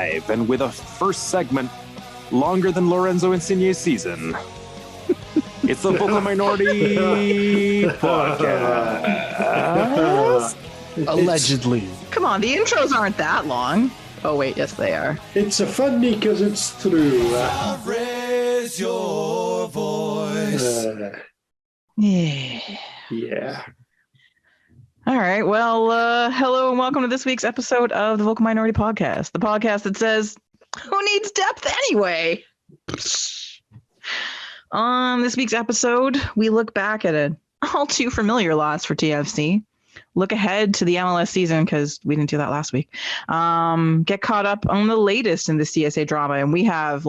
live and with a first segment longer than Lorenzo Insigne's season. It's the Vocal Minority Podcast. Allegedly. Come on, the intros aren't that long. Oh, wait, yes, they are. It's a funny because it's true. Raise your voice. Yeah. All right. Well, hello and welcome to this week's episode of the Vocal Minority Podcast, the podcast that says, who needs depth anyway? On this week's episode, we look back at an all too familiar loss for TFC, look ahead to the MLS season because we didn't do that last week, get caught up on the latest in the CSA drama, and we have,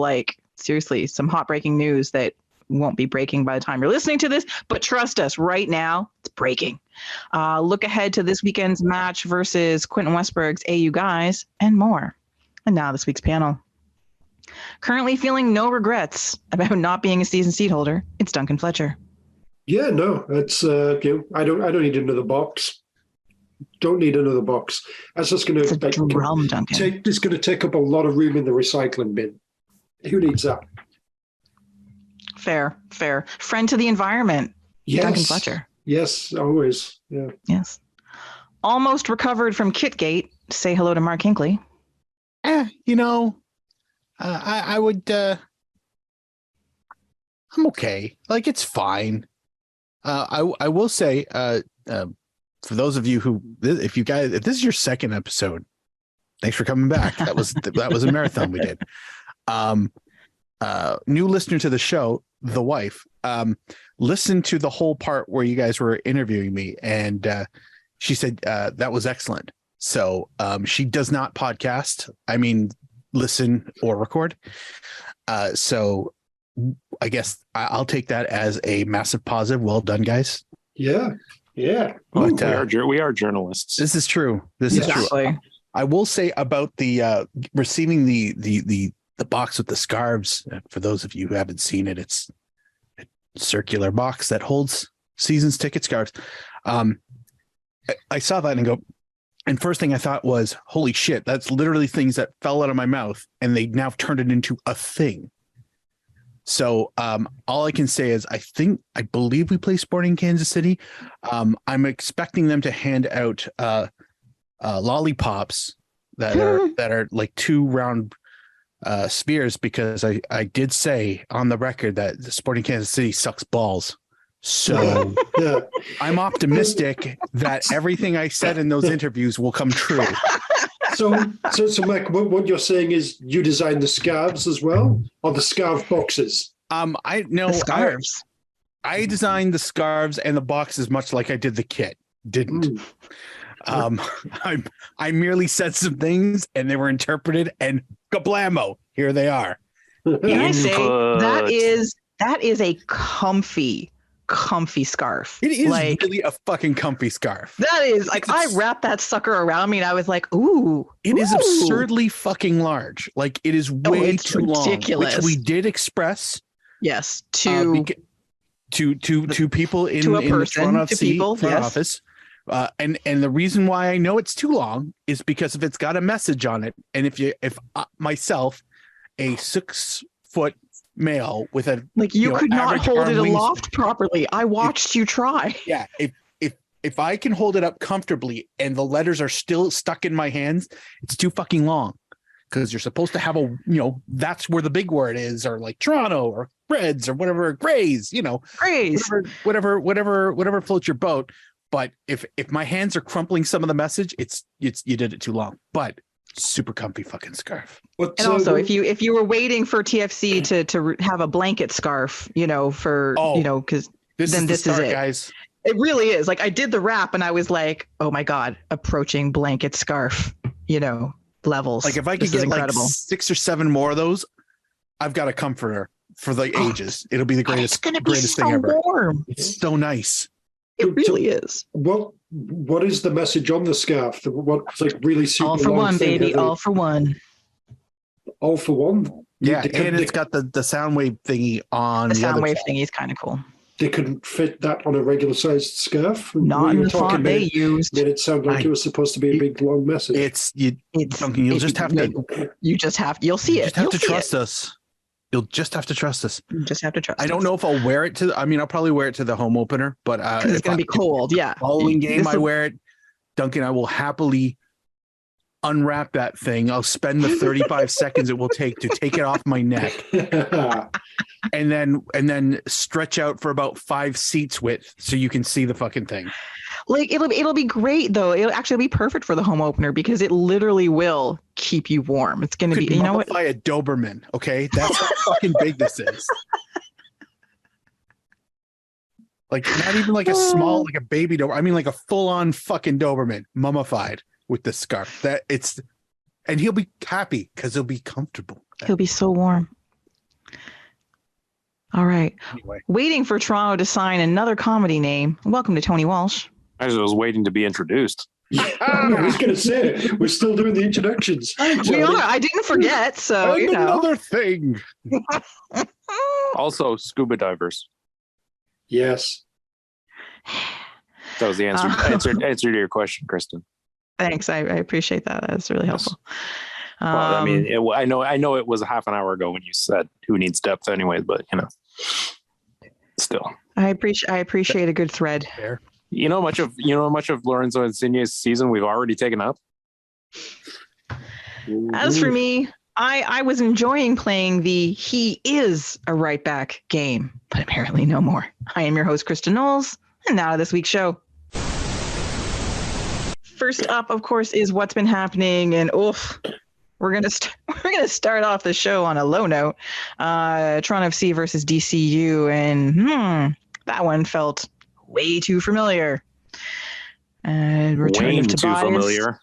seriously, some hot breaking news that won't be breaking by the time you're listening to this, but trust us, right now, it's breaking. Look ahead to this weekend's match versus Quentin Westberg's AU guys, and more. And now this week's panel. Currently feeling no regrets about not being a season seat holder, it's Duncan Fletcher. Yeah, no, it's I don't need another box. Don't need another box. That's just going to Duncan. It's going to take up a lot of room in the recycling bin. Who needs that? Fair. Friend to the environment. Yes. Duncan Fletcher. Yes, always. Yeah. Yes. Almost recovered from Kitgate. Say hello to Mark Hinkley. I would. I'm okay. It's fine. I will say, for those of you who, if this is your second episode, thanks for coming back. That was a marathon we did. New listener to the show, the wife, listened to the whole part where you guys were interviewing me, and she said that was excellent. So she does not podcast. I mean, listen or record. So I guess I'll take that as a massive positive. Well done, guys. Yeah. But, we are journalists. This is true. This is true. I will say about the receiving the box with the scarves. For those of you who haven't seen it, it's a circular box that holds season's ticket scarves. I saw that and go, and first thing I thought was, holy shit, that's literally things that fell out of my mouth and they now turned it into a thing. So all I can say is I believe we play Sporting Kansas City. I'm expecting them to hand out lollipops that are like 2 round spheres, because I did say on the record that the Sporting Kansas City sucks balls. So Yeah. I'm optimistic that everything I said in those interviews will come true. So Mike, what you're saying is you designed the scarves as well, or the scarf boxes? I know The scarves. I designed the scarves and the boxes much like I did the kit. Didn't. I merely said some things and they were interpreted, and kablamo, here they are. Can I say that is a comfy scarf. It is really a fucking comfy scarf. That is I wrapped that sucker around me and I was like, ooh. It is absurdly fucking large. It is way it's too ridiculous. long, which we did express. Yes, to people in the Toronto FC front office. And the reason why I know it's too long is because if it's got a message on it, and if myself, a 6-foot male with a you could not hold it aloft wingspan properly. I watched you try. Yeah, if I can hold it up comfortably and the letters are still stuck in my hands, it's too fucking long. Because you're supposed to have that's where the big word is, or like Toronto or Reds or whatever, Grays, Grays, whatever floats your boat. But if my hands are crumpling some of the message, it's you did it too long. But super comfy fucking scarf. And also, if you were waiting for TFC to have a blanket scarf, because then this is it, guys. It really is. I did the wrap and I was like, oh my god, approaching blanket scarf, levels. If I could get incredible. 6 or 7 more of those, I've got a comforter for the ages. It'll be the greatest thing ever. Warm. It's so nice. It really is. What is the message on the scarf? What's really super all for long one, thing, baby. All for one. All for one. Yeah, and it's got the sound wave thingy on the sound other wave side. thingy is kind of cool. they couldn't fit that on a regular sized scarf. Not in the font they used. Made it sound like it was supposed to be a big long message. Duncan, you'll just have to. You'll see it. Just have to trust us. You'll just have to trust us. You just have to trust. I don't know if I'll wear it to. I mean, I'll probably wear it to the home opener, but it's going to be cold. Yeah. Following game, I wear it. Duncan, I will happily unwrap that thing. I'll spend the 35 seconds it will take to take it off my neck, and then stretch out for about 5 seats width so you can see the fucking thing. Like it'll be great though. It'll actually be perfect for the home opener because it literally will keep you warm. It's going to be, you know what? A Doberman, okay? That's how fucking big this is. Like not even like a small, like a baby Doberman. I mean like a full-on fucking Doberman, mummified with the scarf. And he'll be happy because he'll be comfortable. He'll be so warm. All right. Anyway. Waiting for Toronto to sign another comedy name. Welcome to Tony Walsh. I was waiting to be introduced. I was going to say, we're still doing the introductions. We are. I didn't forget. So, and another thing. Also, scuba divers. Yes. That was the answer to your question, Kristen. Thanks. I appreciate that. That's really helpful. Well, I mean, I know it was a half an hour ago when you said who needs depth anyways, but still. I appreciate a good thread. Fair. You know much of Lorenzo Insigne's season we've already taken up? As for me, I was enjoying playing the he is a right back game, but apparently no more. I am your host, Kristen Knowles, and now to this week's show. First up, of course, is what's been happening, and we're gonna start off the show on a low note. Toronto FC versus DCU, and that one felt way too familiar. And return of Tobias. Too familiar.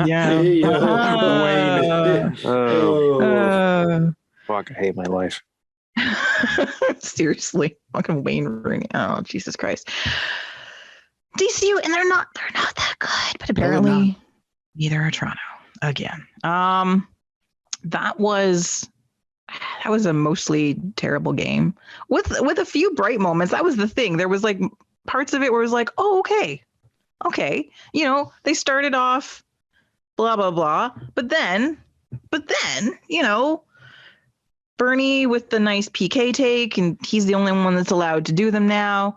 Yeah. Fuck, I hate my life. Seriously, fucking Wayne Rooney. Oh, Jesus Christ. DCU, and they're not that good, but apparently neither are Toronto again. That was a mostly terrible game with a few bright moments. That was the thing. There was like parts of it where it was like, oh, okay. They started off blah blah blah, but then, Bernie with the nice PK take, and he's the only one that's allowed to do them now.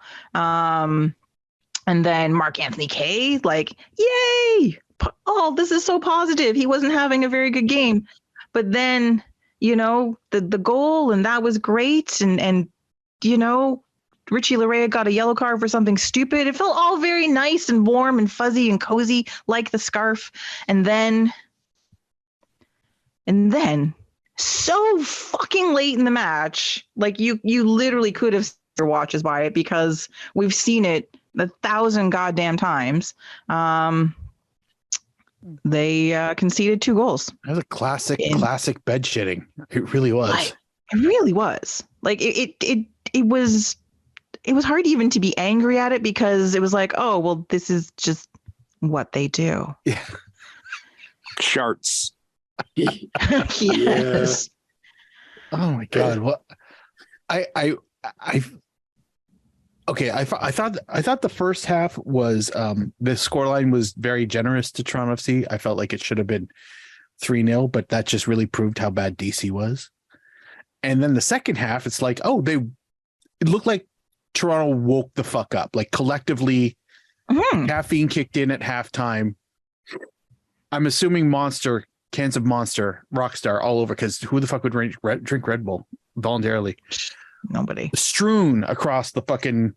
And then Mark Anthony Kaye, like, yay! Oh, this is so positive. He wasn't having a very good game, but then the goal, and that was great, and Richie Laryea got a yellow card for something stupid. It felt all very nice and warm and fuzzy and cozy, like the scarf. And then so fucking late in the match, like you literally could have set your watches by it because we've seen it 1,000 goddamn times. They conceded 2 goals. That was a classic bed shitting. It really was. It really was. Like it was hard even to be angry at it because it was like, oh, well, this is just what they do. Yeah. Charts. Yes. Yeah. Oh my God. What I thought the first half was the scoreline was very generous to Toronto FC. I felt like it should have been 3-0, but that just really proved how bad DC was. And then the second half, it's like, it looked like Toronto woke the fuck up. Like collectively, caffeine kicked in at halftime. I'm assuming cans of Monster, Rockstar all over, because who the fuck would drink Red Bull voluntarily? Nobody. Strewn across the fucking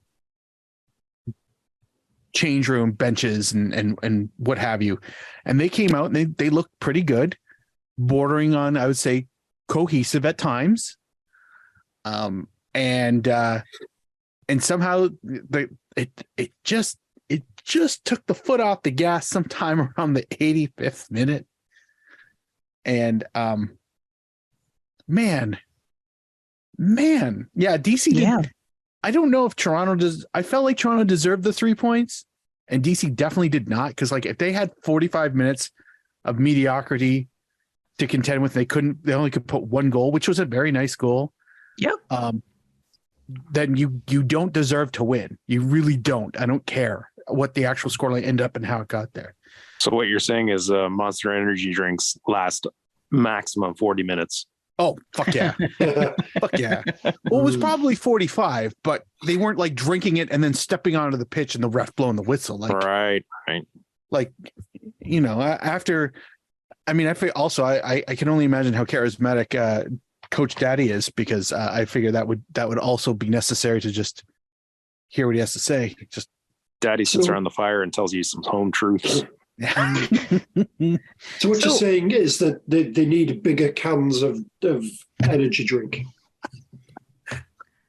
change room benches and what have you. And they came out and they looked pretty good, bordering on, I would say, cohesive at times. And somehow it just took the foot off the gas sometime around the 85th minute. And man, yeah, DC did. Yeah. I don't know if Toronto does. I felt like Toronto deserved the 3 points, and DC definitely did not. Because like if they had 45 minutes of mediocrity to contend with, they only could put 1 goal, which was a very nice goal. Yep. then you don't deserve to win. You really don't. I don't care what the actual scoreline ended up and how it got there. So what you're saying is Monster Energy drinks last maximum 40 minutes. Oh, fuck yeah. Fuck yeah. Well, it was probably 45, but they weren't like drinking it and then stepping onto the pitch and the ref blowing the whistle. Like, right. Like, you know, after, I mean, I feel also, I can only imagine how charismatic Coach Daddy is, because I figure that would also be necessary to just hear what he has to say. Just Daddy sits around the fire and tells you some home truths. So what you're saying is that they need bigger cans of energy drink.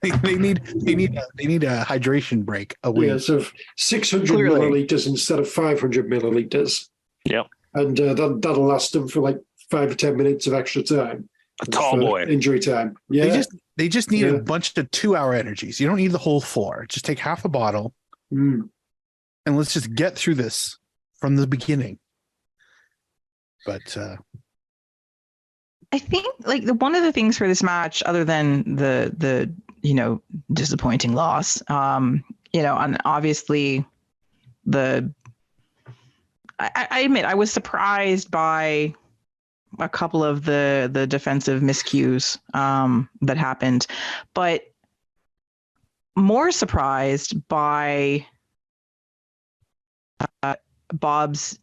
They need a hydration break a week. Yeah, so 600 milliliters instead of 500 milliliters. Yep. And that'll last them for like 5 or 10 minutes of extra time. A tall boy. Injury time. Yeah. They just need a bunch of 2-hour energies. You don't need the whole 4. Just take half a bottle and let's just get through this from the beginning. But I think like one of the things for this match, other than the disappointing loss, and obviously I admit I was surprised by a couple of the defensive miscues that happened, but more surprised by Bob's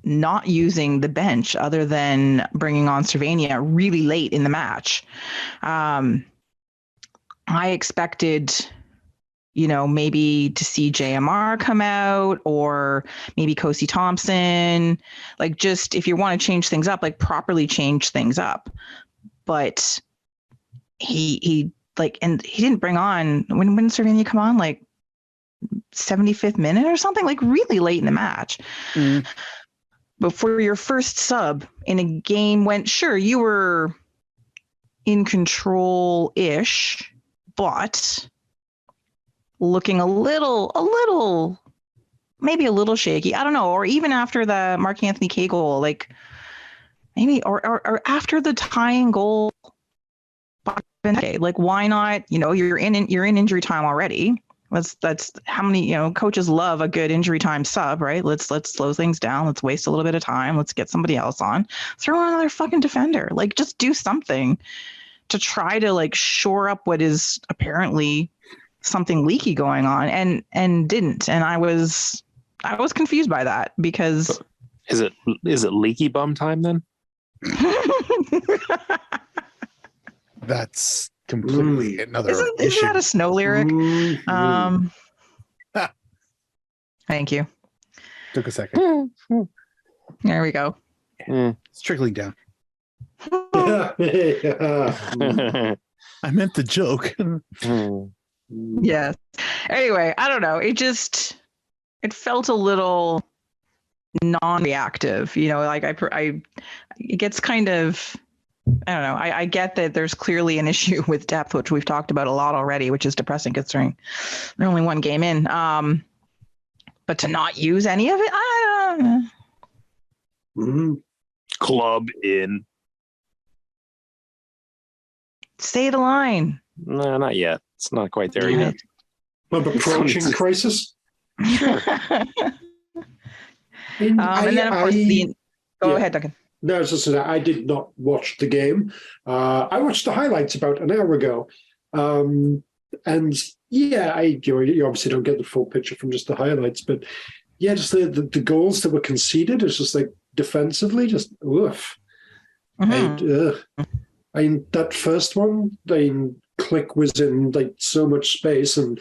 not using the bench other than bringing on Cervania really late in the match. I expected, maybe to see JMR come out, or maybe Kosi Thompson, like, just if you want to change things up, like properly change things up. But he didn't bring on, when Cervania come on, like 75th minute or something, like really late in the match. But for your first sub in a game when, sure, you were in control-ish, but looking a little, maybe a little shaky. I don't know. Or even after the Mark Anthony Kaye goal, like maybe, or after the tying goal, like why not? You're in injury time already. That's how many, coaches love a good injury time sub, right? Let's slow things down. Let's waste a little bit of time. Let's get somebody else on. Throw on another fucking defender. Like, just do something to try to like shore up what is apparently something leaky going on, and didn't. And I was confused by that, because is it leaky bum time then? That's completely another isn't issue. that a Snow lyric? Thank you. Took a second. There we go. It's trickling down. Yeah. I meant the joke. Yes. Anyway, I don't know. It felt a little non-reactive. Like it gets kind of, I don't know. I get that there's clearly an issue with depth, which we've talked about a lot already, which is depressing considering they're only one game in. But to not use any of it, I don't know. Club in. Stay the line. No, not yet. It's not quite there yet. Of approaching crisis. And then, of course, go ahead, Duncan. No, as I said, I did not watch the game. I watched the highlights about an hour ago. And yeah, you obviously don't get the full picture from just the highlights, but yeah, just the goals that were conceded is just like defensively, just oof. I mean, that first one, Click was in like so much space, and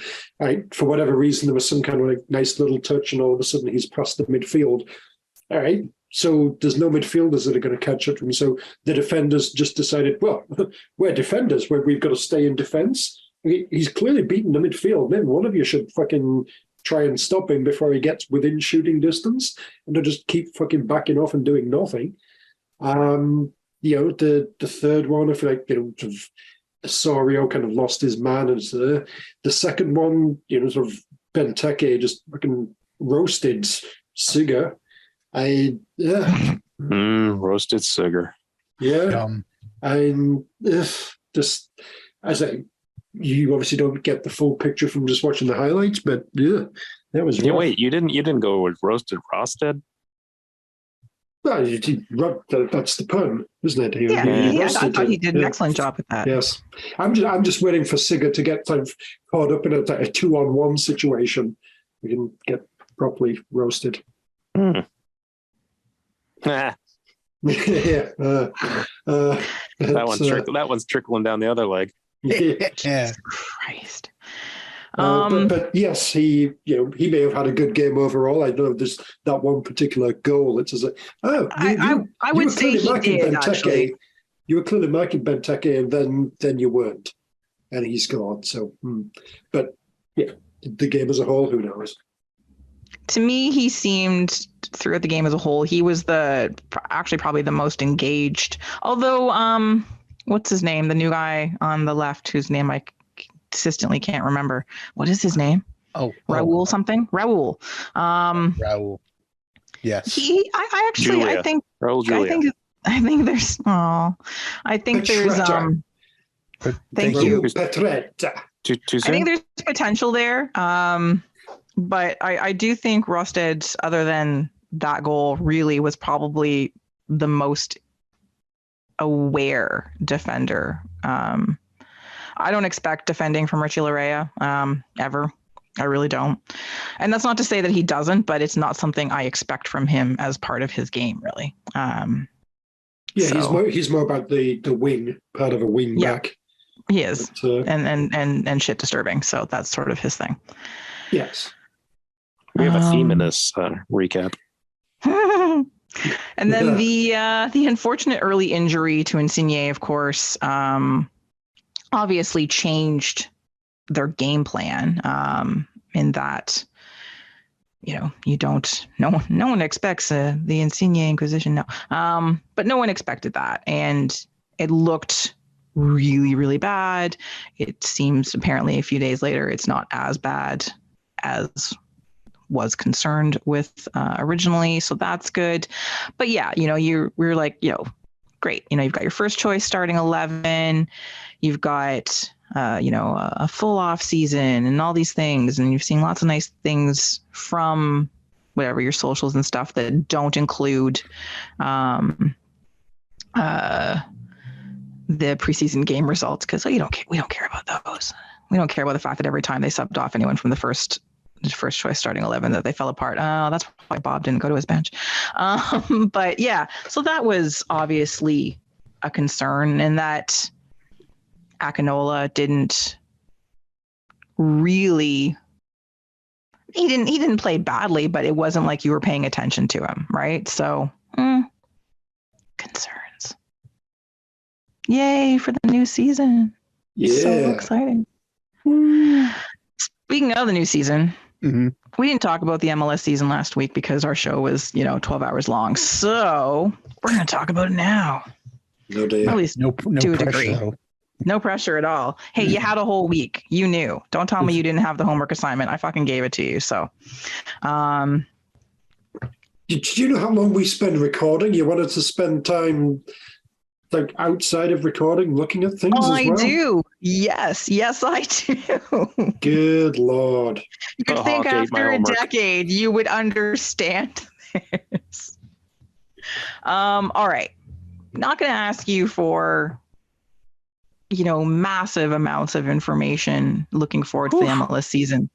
for whatever reason there was some kind of like nice little touch, and all of a sudden he's past the midfield. All right, so there's no midfielders that are going to catch up to him. So the defenders just decided, well, we're defenders, we've got to stay in defence. He's clearly beaten the midfield. Maybe one of you should fucking try and stop him before he gets within shooting distance, and they'll just keep fucking backing off and doing nothing. The third one, I feel like, sort of Osorio kind of lost his man. And the second one, sort of Benteke just fucking roasted Siga. Roasted Siga. Yeah. Just, I say, you obviously don't get the full picture from just watching the highlights, but yeah, that was rough. Wait, you didn't go with roasted Rosted? Well, that's the pun, isn't it? Yeah, I roasted thought he it. did an excellent job with that. Yes, I'm just waiting for Sigurd to get kind of caught up in a 2-on-1 situation. We can get properly roasted. Nah. Yeah, that one's trickling down the other leg. Yeah. Christ. But yes, he may have had a good game overall. I know there's that one particular goal. It's as I would say he did, actually. You were clearly marking Benteke, and then you weren't, and he scored. So, but yeah, the game as a whole, who knows? To me, he seemed throughout the game as a whole, he was probably the most engaged. Although, what's his name? The new guy on the left, whose name I consistently can't remember. What is his name? Raul something. Raul. Raul. Yes. I think Raul Julia. I think there's thank you. Petretta. Too soon? I think there's potential there. But I do think Rosted, other than that goal, really was probably the most aware defender. I don't expect defending from Richie Larea ever. I really don't. And that's not to say that he doesn't, but it's not something I expect from him as part of his game, really. He's more about the wing, part of a wing back. He is. But, and shit disturbing. So that's sort of his thing. Yes. We have a theme in this recap. And then the unfortunate early injury to Insigne, of course, obviously changed their game plan in that, you don't, no one expects the Insigne Inquisition. No. But no one expected that. And it looked really, really bad. It seems apparently a few days later, it's not as bad as was concerned with originally. So that's good. But yeah, we're like, great. You've got your first choice starting 11. You've got, a full off season and all these things. And you've seen lots of nice things from whatever your socials and stuff that don't include the preseason game results. Cause we don't care about those. We don't care about the fact that every time they subbed off anyone from the first choice starting 11 that they fell apart. Oh, that's why Bob didn't go to his bench. But yeah, so that was obviously a concern, and that Akinola didn't really, he didn't play badly, but it wasn't like you were paying attention to him, right? So concerns. Yay for the new season. Yeah. So exciting. Speaking of the new season, we didn't talk about the MLS season last week because our show was, 12 hours long. So we're going to talk about it now. No day. At least No to a pressure, degree. though. No pressure at all. Hey, you had a whole week. You knew. Don't tell me you didn't have the homework assignment. I fucking gave it to you. So, Did you know how long we spend recording? You wanted to spend time like outside of recording looking at things as well? I do. Yes, I do. Good Lord. You'd think after a decade you would understand this. All right. Not going to ask you for, massive amounts of information looking forward to the MLS season.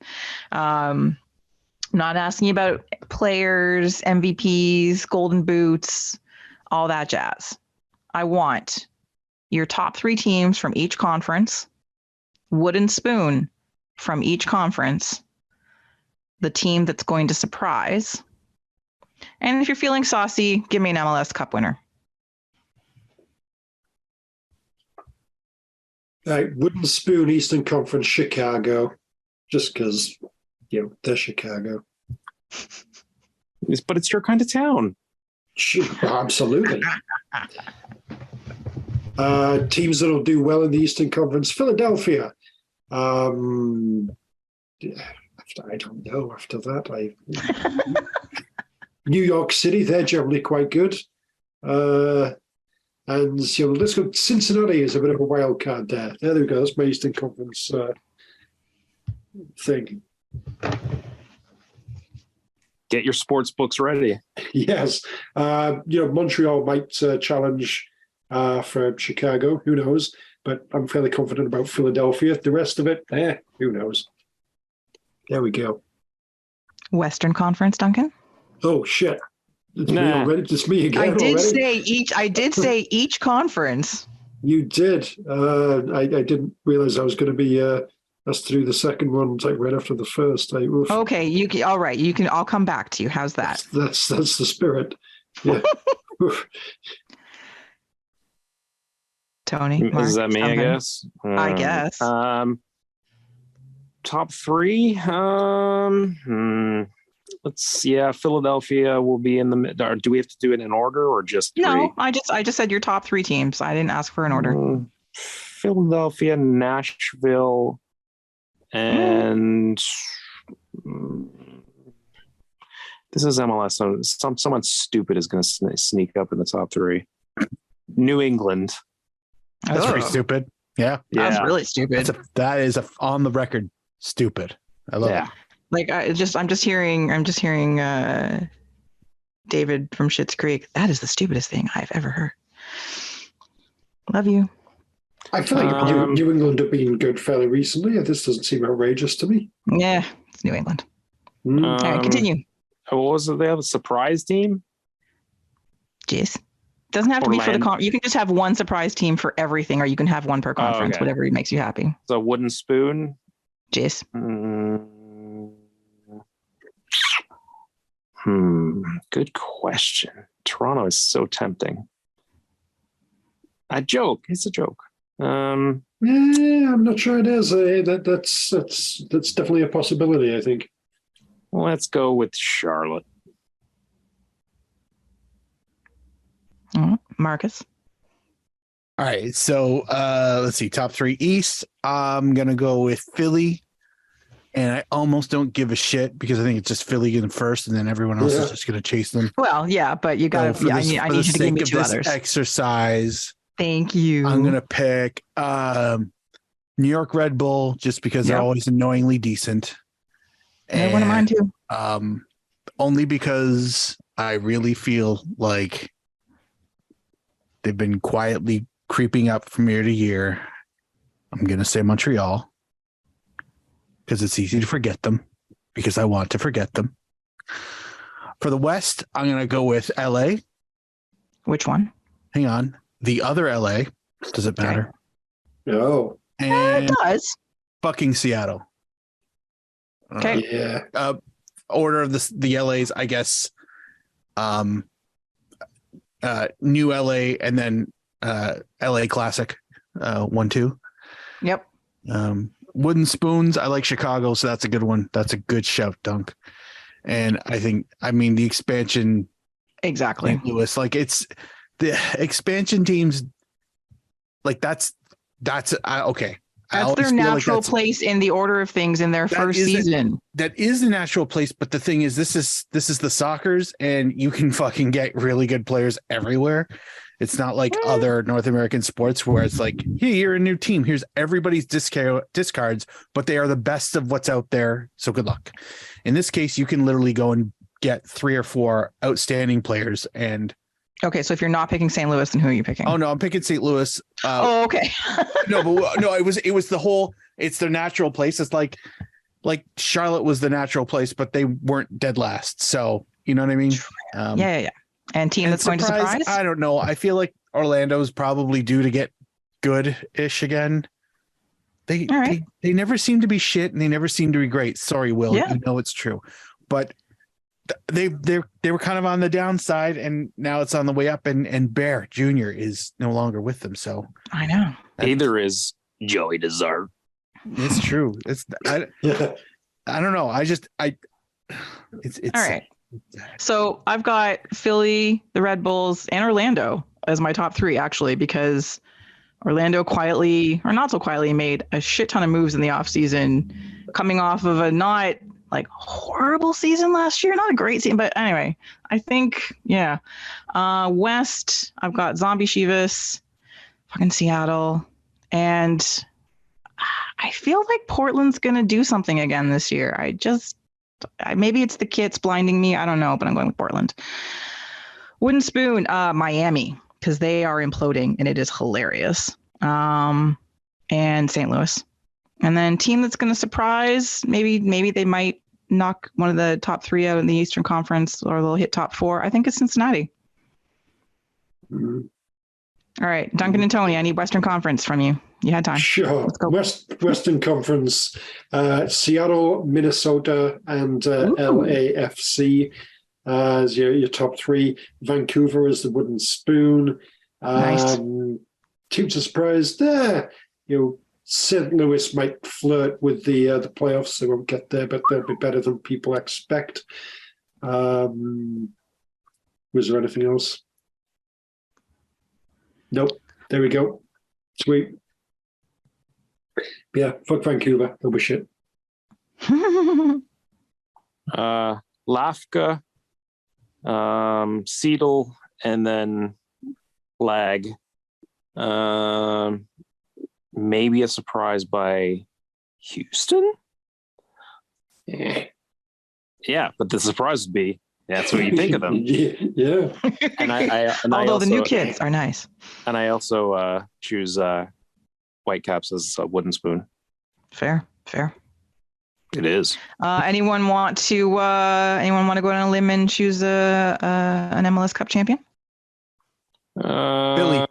Not asking you about players, MVPs, golden boots, all that jazz. I want your top 3 teams from each conference, wooden spoon from each conference, the team that's going to surprise, and if you're feeling saucy, give me an MLS Cup winner. Wooden spoon, Eastern Conference, Chicago, just because, they're Chicago. But it's your kind of town. Absolutely. Teams that'll do well in the Eastern Conference, Philadelphia. I don't know after that. New York City, they're generally quite good. And let's go. Cincinnati is a bit of a wild card there. There we go. That's my Eastern Conference thing. Get your sports books ready. Yes. Montreal might challenge for Chicago. Who knows? But I'm fairly confident about Philadelphia. The rest of it, who knows? There we go. Western Conference, Duncan? Oh, shit. It's me Nah. already. It's me again. I did already. say each conference. You did. I didn't realize I was going to be asked to do the second one like right after the first. Okay, all right. I'll come back to you. How's that? That's the spirit. Yeah. Tony, Mark, Is that me? something? I guess. I guess. Top three. Philadelphia will be in the mid. Or do we have to do it in order or just three? No, I just said your top three teams. I didn't ask for an order. Philadelphia, Nashville, and this is MLS. So someone stupid is going to sneak up in the top three. New England. That's pretty stupid. Yeah. That's really stupid. That is on the record stupid. I love it. Like I'm just hearing David from Schitt's Creek. That is the stupidest thing I've ever heard. Love you. I feel like New England have been good fairly recently. This doesn't seem outrageous to me. Yeah, it's New England. All right, continue. What was it? They have a surprise team? Jeez. Doesn't have to be for the conference. You can just have one surprise team for everything, or you can have one per conference, okay. Whatever makes you happy. The Wooden Spoon? Jeez. Good question. Toronto is so tempting. A joke. It's a joke. I'm not sure it is. That's definitely a possibility, I think. Let's go with Charlotte. Marcus. All right. So let's see. Top three East. I'm going to go with Philly. And I almost don't give a shit because I think it's just Philly in first and then everyone else is just going to chase them. Well, yeah, but you got to, I need you to give me two others. Exercise. Thank you. I'm going to pick New York Red Bull just because they're always annoyingly decent. And one of mine too. Only because I really feel like they've been quietly creeping up from year to year. I'm going to say Montreal because it's easy to forget them because I want to forget them. For the West, I'm going to go with LA. Which one? Hang on. The other LA. Does it matter? No. And it does. Fucking Seattle. Okay. Order of the LAs, I guess. New LA and then LA Classic 1-2. Yep. Wooden Spoons, I like Chicago, so that's a good one. That's a good shout, Dunk. And I mean the expansion exactly. Louis, like it's the expansion teams, like that's okay. That's their natural place in the order of things in their first season. That is the natural place, but the thing is, this is the Soccers, and you can fucking get really good players everywhere. It's not like other North American sports where it's like, hey, you're a new team. Here's everybody's discards, but they are the best of what's out there. So good luck. In this case, you can literally go and get 3 or 4 outstanding players. And okay, so if you're not picking St. Louis, then who are you picking? Oh no, I'm picking St. Louis. Okay. It was the whole. It's their natural place. It's like Charlotte was the natural place, but they weren't dead last. So you know what I mean? Yeah. And team that's going to surprise? I don't know. I feel like Orlando's probably due to get good-ish again. They never seem to be shit, and they never seem to be great. Sorry, Will. Yeah. You know it's true, but they were kind of on the downside, and now it's on the way up. And Bear Jr. is no longer with them. So I know. Neither is Joey Desart. It's true. I don't know. It's all right. So I've got Philly, the Red Bulls, and Orlando as my top 3, actually, because Orlando quietly, or not so quietly, made a shit ton of moves in the offseason, coming off of a not like horrible season last year. Not a great season, but anyway, I think, yeah. West, I've got Zombie Chivas, fucking Seattle, and I feel like Portland's going to do something again this year. Maybe it's the Kits blinding me. I don't know, but I'm going with Portland. Wooden Spoon, Miami, because they are imploding and it is hilarious. And St. Louis. And then team that's going to surprise, maybe they might knock one of the top 3 out in the Eastern Conference, or they'll hit top 4. I think it's Cincinnati. Mm-hmm. All right, Duncan and Tony, I need Western Conference from you. You had time. Sure. Let's go. Western Conference, Seattle, Minnesota, and LAFC as your top 3. Vancouver is the Wooden Spoon. Nice. Team to surprise there. St. Louis might flirt with the playoffs. They won't get there, but they'll be better than people expect. Was there anything else? Nope. There we go. Sweet. Yeah, fuck Vancouver. They'll be shit. Lafka, Seedle, and then Lag. Maybe a surprise by Houston? Yeah, but the surprise would be that's what you think of them. Yeah. Although the new kids are nice. And I also choose Whitecaps as a Wooden Spoon. Fair. It is. Anyone want to go on a limb and choose an MLS Cup champion? Philly.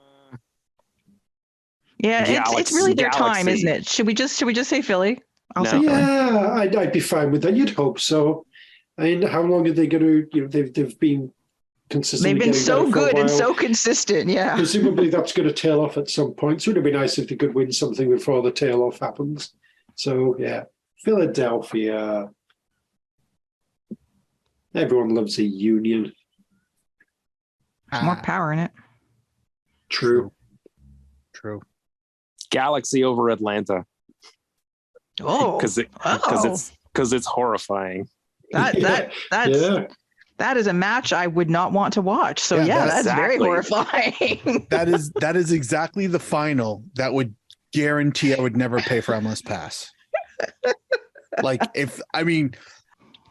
Yeah, it's really their time, isn't it? Should we just say Philly? I'll say Philly. Yeah, I'd be fine with that. You'd hope so. I mean, how long are they going to? They've been consistent. They've been so good and so consistent. Yeah. Presumably, that's going to tail off at some point. So it'd be nice if they could win something before the tail off happens. So yeah, Philadelphia. Everyone loves a union. More power in it. True. Galaxy over Atlanta. Oh, because it's horrifying. That is a match I would not want to watch. So that's very horrifying. that is exactly the final that would guarantee I would never pay for MLS Pass.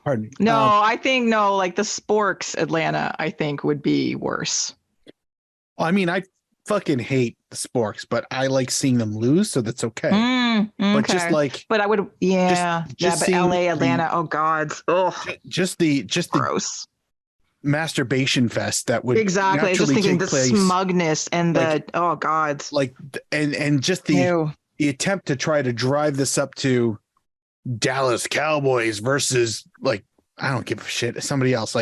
Pardon me. No, I think like the Sporks Atlanta, I think would be worse. I mean, I fucking hate the Sporks, but I like seeing them lose, so that's okay. But just but I would, but LA, Atlanta, oh God, just the gross masturbation fest that would exactly. Just thinking the smugness and oh God, and just the attempt to try to drive this up to Dallas Cowboys versus I don't give a shit, somebody else,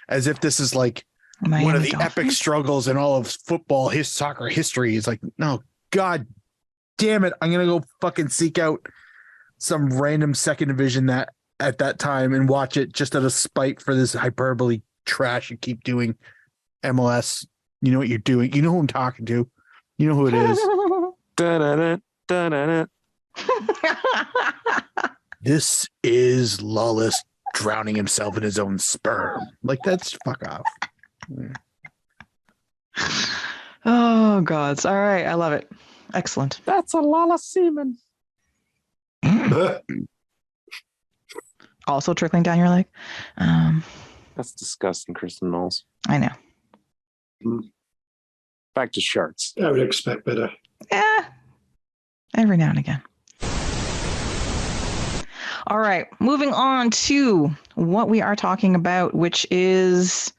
as if this is Miami one of the Dolphins? Epic struggles in all of football, soccer history. Is no, God damn it. I'm going to go fucking seek out some random second division that at that time and watch it just out of spite for this hyperbole trash you keep doing. MLS, you know what you're doing. You know who I'm talking to. You know who it is. Da-da-da, da-da-da. This is Lawless drowning himself in his own sperm. That's fuck off. Oh God. All right. I love it. Excellent. That's a lot of semen. Also trickling down your leg. That's disgusting, Kristen Knowles. I know. Back to sharks. I would expect better. Yeah. Every now and again. All right. Moving on to what we are talking about, which is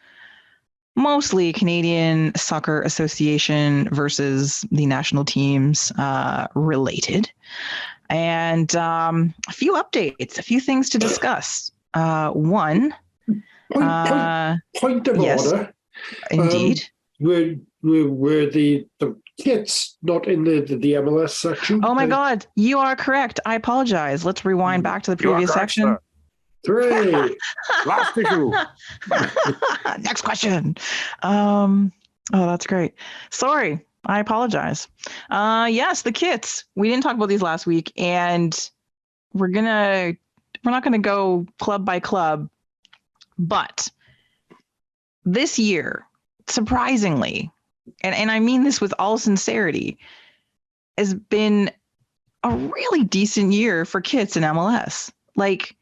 mostly Canadian Soccer Association versus the national teams related. And a few updates, a few things to discuss. One. Point of order. Indeed. Were the kits not in the MLS section? Oh my God, you are correct. I apologize. Let's rewind back to the previous section. Three. Last issue. Next question. Oh, that's great. Sorry, I apologize. Yes, the kits. We didn't talk about these last week, and we're gonna We're not going to go club by club, but this year, surprisingly, and I mean this with all sincerity, has been a really decent year for kits in MLS. Like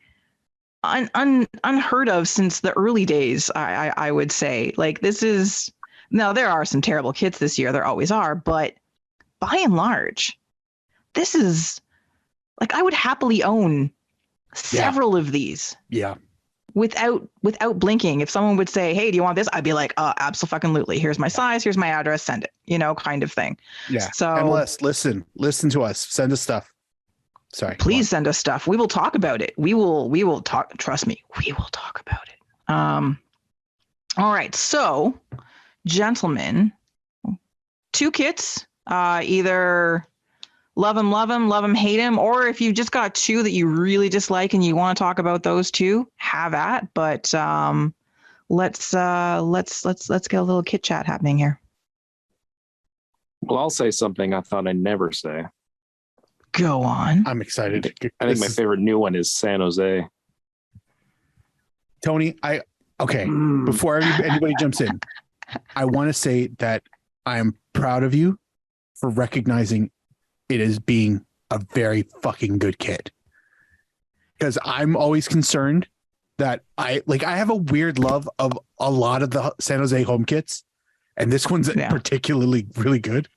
unheard of since the early days, I would say. Like this is, now there are some terrible kits this year, there always are, but by and large, this is like, I would happily own several of these. Yeah. Without blinking. If someone would say, "Hey, do you want this?" I'd be like, absolutely. Here's my size, here's my address, send it, kind of thing. Yeah. So MLS, listen to us. Send us stuff. Sorry. Please send us stuff. We will talk about it. We will talk. Trust me, we will talk about it. All right. So, gentlemen, 2 kits, either love them, hate them, or if you've just got 2 that you really dislike and you want to talk about those 2, have at. But let's get a little kit chat happening here. Well, I'll say something I thought I'd never say. Go on. I'm excited. I think my favorite new one is San Jose. Tony, before anybody jumps in, I want to say that I am proud of you for recognizing it as being a very fucking good kit. Because I'm always concerned that I have a weird love of a lot of the San Jose home kits, and this one's particularly really good.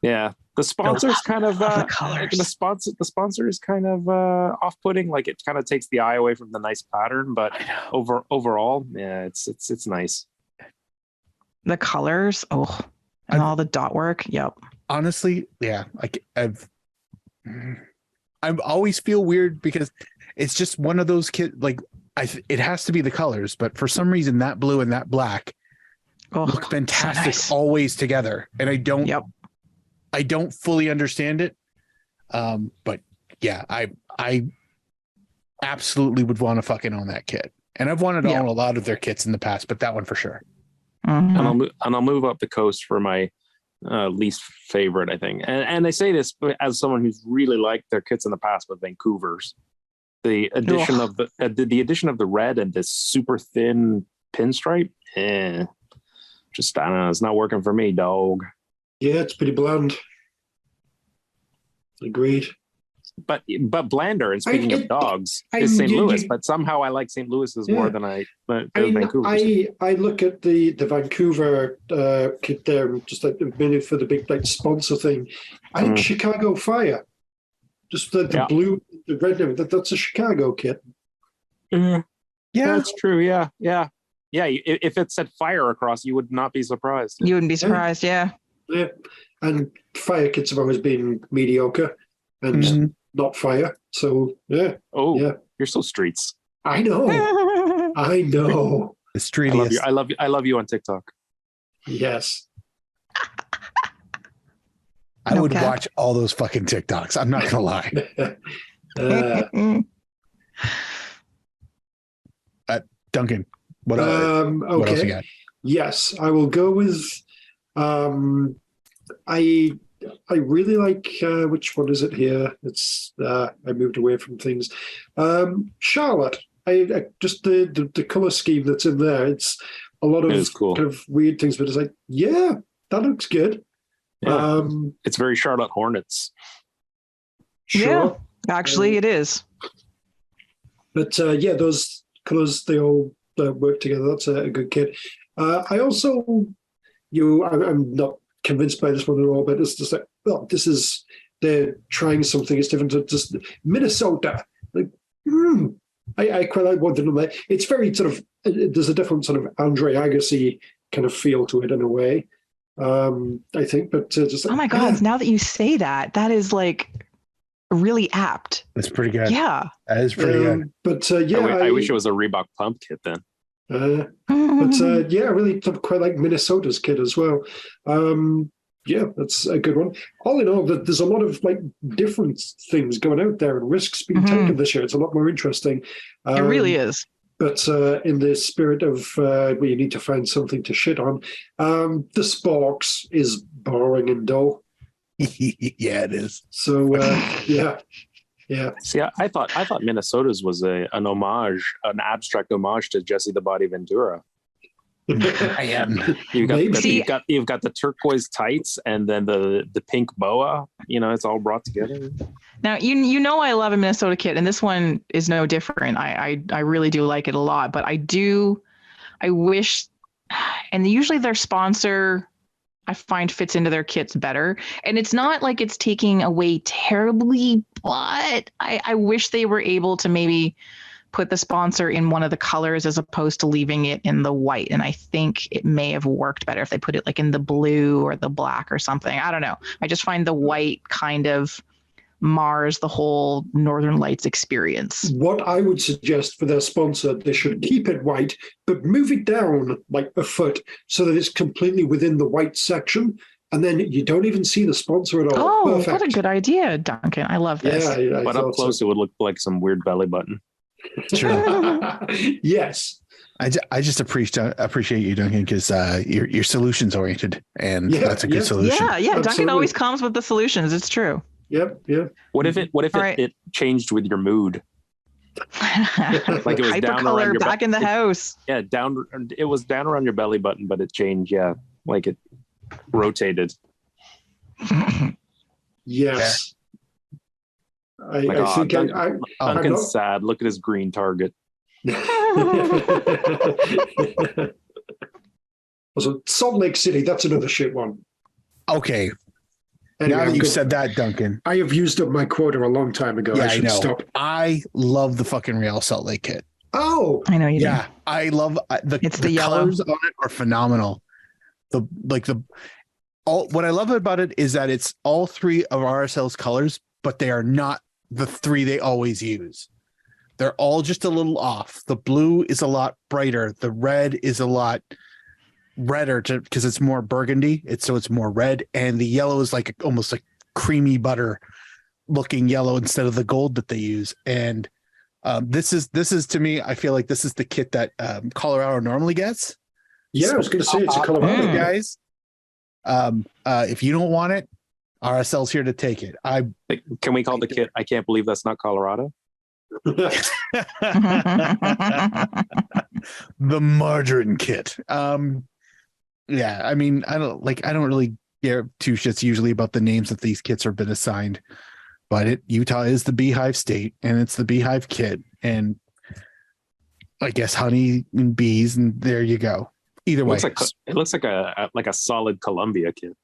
Yeah. The sponsor's kind of the colors. The sponsor is kind of off-putting. Like it kind of takes the eye away from the nice pattern, but overall, yeah, it's nice. The colors, and all the dot work. Yep. Honestly, yeah, I always feel weird because it's just one of those kits. Like it has to be the colors, but for some reason that blue and that black look fantastic so nice. Always together, and I don't fully understand it. But yeah, I absolutely would want to fucking own that kit. And I've wanted to own a lot of their kits in the past, but that one for sure. Mm-hmm. And I'll move up the coast for my least favorite, I think. And I say this as someone who's really liked their kits in the past with Vancouver's. The addition of the addition of the red and this super thin pinstripe, just I don't know, it's not working for me, dog. Yeah, it's pretty bland. Agreed. But blander. And speaking of dogs, is St. Louis. But somehow I like St. Louis's more than Vancouver. I look at the Vancouver kit there, just like a minute for the big sponsor thing. I think Chicago Fire, just the blue, the red. That's a Chicago kit. Yeah, that's true. Yeah. If it said fire across, you would not be surprised. You wouldn't be surprised. Yeah. Yeah, and fire kits have always been mediocre and not fire. So yeah. Oh, yeah. You're so streets. I know. The streetiest. I love you on TikTok. Yes. I would watch all those fucking TikToks. I'm not gonna lie. Duncan, what else you got? Yes, I will go with. I really like which one is it here? It's I moved away from things. Charlotte. I just the color scheme that's in there. It's a lot of cool. Kind of weird things, but it's like, yeah, that looks good. Yeah. It's very Charlotte Hornets. Sure. Yeah, actually, it is. But those colors, they all work together. That's a good kit. I also, I'm not convinced by this one at all, but it's just like, they're trying something. It's different to just Minnesota. Like, I quite like one thing. It's very sort of, there's a different sort of Andre Agassi kind of feel to it in a way. I think, but just oh my God! Now that you say that, that is like really apt. That's pretty good. Yeah, that is pretty good. But I wish it was a Reebok pump kit then. But I really quite like Minnesota's kit as well. That's a good one. All in all, there's a lot of different things going out there and risks being taken this year. It's a lot more interesting. It really is. But in the spirit of where you need to find something to shit on, the Sporks is boring and dull. Yeah, it is. So, Yeah. See, I thought Minnesota's was an abstract homage to Jesse the Body Ventura. I am. You've got, Maybe. you've got the turquoise tights and then the pink boa. It's all brought together. Now you know I love a Minnesota kit, and this one is no different. I really do like it a lot, but I wish, and usually their sponsor I find fits into their kits better. And it's not like it's taking away terribly, but I wish they were able to maybe put the sponsor in one of the colors as opposed to leaving it in the white. And I think it may have worked better if they put it like in the blue or the black or something. I don't know. I just find the white kind of mars the whole Northern Lights experience. What I would suggest for their sponsor, they should keep it white, but move it down like a foot so that it's completely within the white section. And then you don't even see the sponsor at all. Oh, Perfect. what a good idea, Duncan. I love this. Yeah, I but up thought close, it would look like some weird belly button. so. Yes. I just appreciate you, Duncan, because you're solutions oriented, and that's a good solution. Yeah. Duncan Absolutely. always comes with the solutions. It's true. Yep. What if it changed with your mood? Like it was down around Hypercolor your back in the house. Yeah, down. It was down around your belly button, but it changed. Yeah, like it rotated. Yes. Like, I think Duncan's sad. Look at his green target. So Salt Lake City, that's another shit one. Okay, Anyway, now that I'm you good. said that, Duncan, I have used up my quota a long time ago. yeah, I I should know. stop. I love the fucking Real Salt Lake kit. Oh, I know you do. Yeah, I love It's the the yellow. colors on it are phenomenal. What I love about it is that it's all three of RSL's colors, but they are not the three they always use. They're all just a little off. The blue is a lot brighter. The red is a lot redder because it's more burgundy. It's more red, and the yellow is like almost like creamy butter looking yellow instead of the gold that they use. And this is to me, I feel like this is the kit that Colorado normally gets. yeah, I was going to say it's a Colorado Mm. guys. If you don't want it, RSL's here to take it. Can we call the kit? I can't believe that's not Colorado. The margarine kit. Yeah, I mean, I don't really care two shits usually about the names that these kits have been assigned, but Utah is the beehive state, and it's the beehive kit, and I guess honey and bees, and there you go. Either way, It looks like a solid Columbia kit.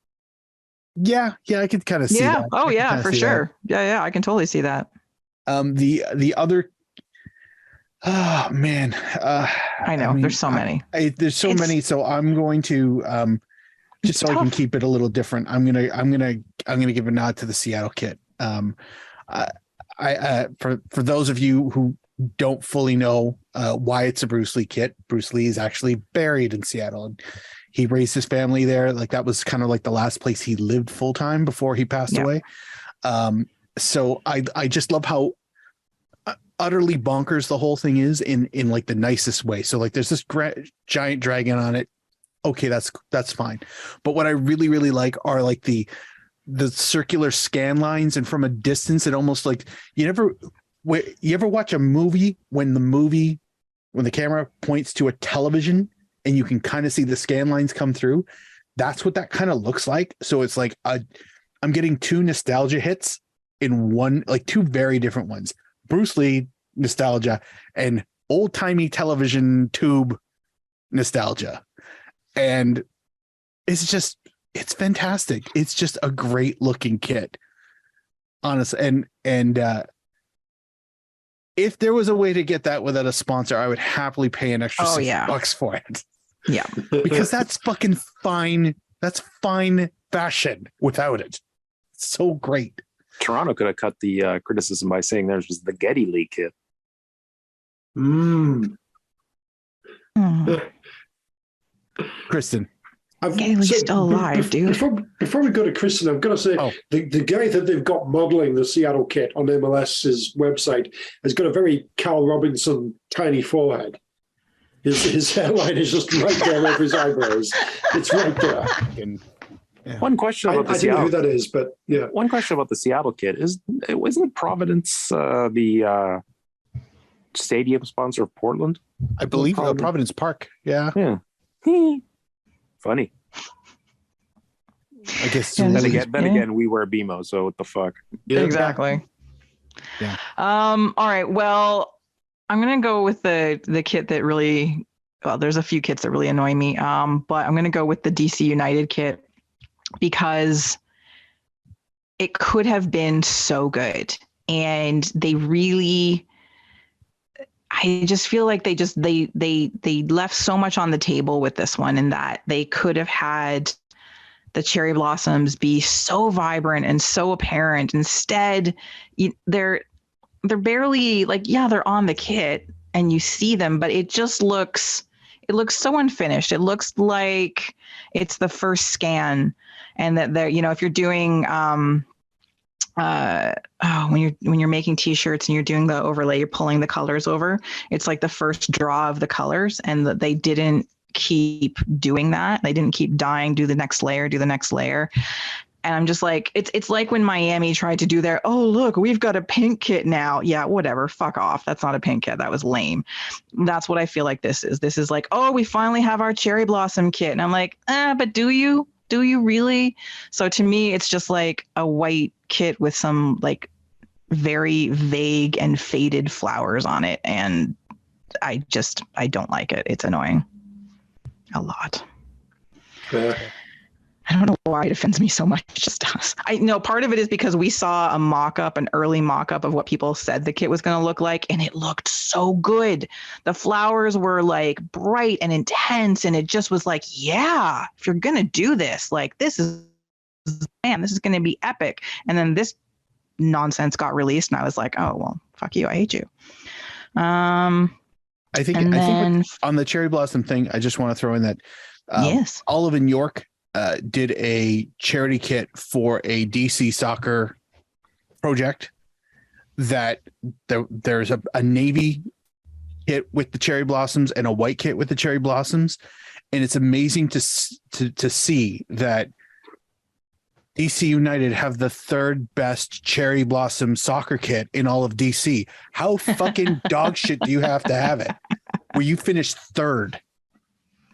yeah, I could kind of see Yeah. that. Oh, I yeah, can for kinda see that. sure. Yeah. I can totally see that. The other, oh man, I know. mean, There's so many. There's so It's- many, so I'm going to just so I can tough. keep it a little different. I'm gonna give a nod to the Seattle kit. For those of you who don't fully know why it's a Bruce Lee kit, Bruce Lee is actually buried in Seattle, and he raised his family there. Like that was kind of like the last place he lived full time before he passed Yeah. away. So I just love how utterly bonkers the whole thing is in like the nicest way. So like there's this giant dragon on it. Okay, that's fine. But what I really, really like are like the circular scan lines, and from a distance, it almost like you ever watch a movie when the camera points to a television and you can kind of see the scan lines come through. That's what that kind of looks like. So it's like I'm getting two nostalgia hits in one, like two very different ones. Bruce Lee nostalgia and old timey television tube nostalgia. And it's fantastic. It's just a great looking kit. Honestly. And if there was a way to get that without a sponsor, I would happily pay an extra $6 for it. Yeah. Because that's fucking fine. That's fine fashion without it. It's so great. Toronto could have cut the criticism by saying theirs was the Getty Lee kit. Hmm. Kristen. Gailey's still alive, dude. Before we go to Kristen, I've got to say the guy that they've got modeling the Seattle kit on MLS's website has got a very Cal Robinson tiny forehead. His hairline is just right there over his eyebrows. It's right there. One question I about the don't know who Seattle. that is, but yeah. One question about the Seattle kit is: isn't Providence the stadium sponsor of Portland? I believe Providence. Providence Park. Yeah, Yeah. Funny. I guess. Yeah, Then this again, is- yeah. we wear BMO, so what the fuck? Yeah. Exactly. Yeah. All right. Well, I'm gonna go with the kit that really. Well, there's a few kits that really annoy me. But I'm gonna go with the DC United kit because it could have been so good, and they really. I just feel like they left so much on the table with this one, in that they could have had the cherry blossoms be so vibrant and so apparent. Instead, they're barely like, yeah, they're on the kit and you see them, but it looks so unfinished. It looks like it's the first scan, and that they're, if you're doing when you're making t-shirts and you're doing the overlay, you're pulling the colors over, it's like the first draw of the colors, and that they didn't keep doing that. They didn't keep dying, do the next layer. And I'm just like, it's like when Miami tried to do their, oh, look, we've got a pink kit now. Yeah, whatever. Fuck off. That's not a pink kit. That was lame. That's what I feel like this is. This is like, oh, we finally have our cherry blossom kit. And I'm like, but do you? Do you really? So to me, it's just like a white kit with some like very vague and faded flowers on it. And I don't like it. It's annoying a lot. I don't know why it offends me so much. It just does. I know part of it is because we saw a mock-up, an early mock-up of what people said the kit was going to look like, and it looked so good. The flowers were like bright and intense, and it just was like, yeah, if you're going to do this, like this is going to be epic. And then this nonsense got released, and I was like, oh, well, fuck you. I hate you. I think on the cherry blossom thing, I just want to throw in that yes, Olive in York did a charity kit for a DC soccer project that there's a navy kit with the cherry blossoms and a white kit with the cherry blossoms. And it's amazing to see that DC United have the third best cherry blossom soccer kit in all of DC. How fucking dog shit do you have to have it where you finish third?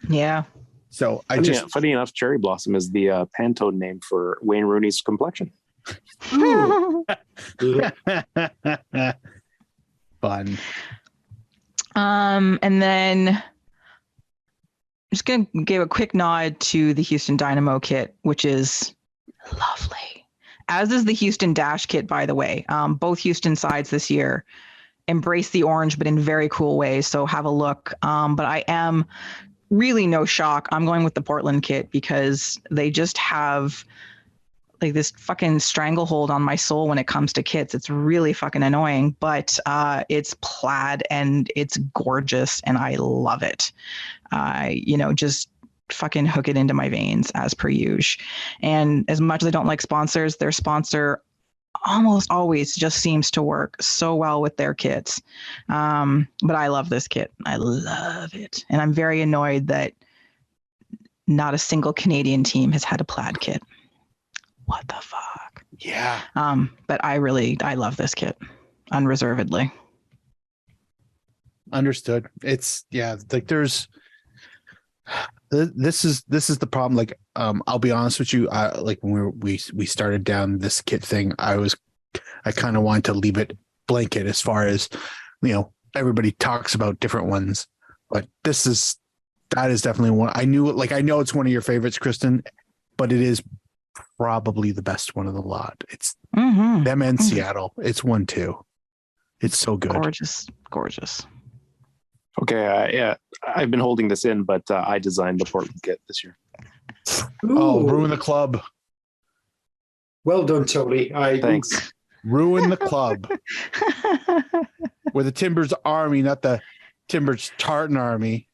Yeah. So funny enough, cherry blossom is the Pantone name for Wayne Rooney's complexion. Fun. And then I'm just going to give a quick nod to the Houston Dynamo kit, which is lovely, as is the Houston Dash kit, by the way. Both Houston sides this year embrace the orange, but in very cool ways. So have a look. But I am really no shock. I'm going with the Portland kit because they just have like this fucking stranglehold on my soul when it comes to kits. It's really fucking annoying, but it's plaid and it's gorgeous and I love it. Just fucking hook it into my veins as per usual. And as much as I don't like sponsors, their sponsor almost always just seems to work so well with their kits. But I love this kit. I love it. And I'm very annoyed that not a single Canadian team has had a plaid kit. What the fuck? Yeah. But I love this kit unreservedly. Understood. It's like this is the problem. Like, I'll be honest with you. Like when we started down this kit thing, I kind of wanted to leave it blanket as far as, everybody talks about different ones, but that is definitely one. I know it's one of your favorites, Kristen, but it is probably the best one of the lot. It's them and Seattle. It's 1-2. It's so good. Gorgeous. Okay, I've been holding this in, but I designed the Portland kit this year. Oh, ruin the club. Well done, Tony. Thanks. Ruin the club. We're the Timbers Army, not the Timbers Tartan Army.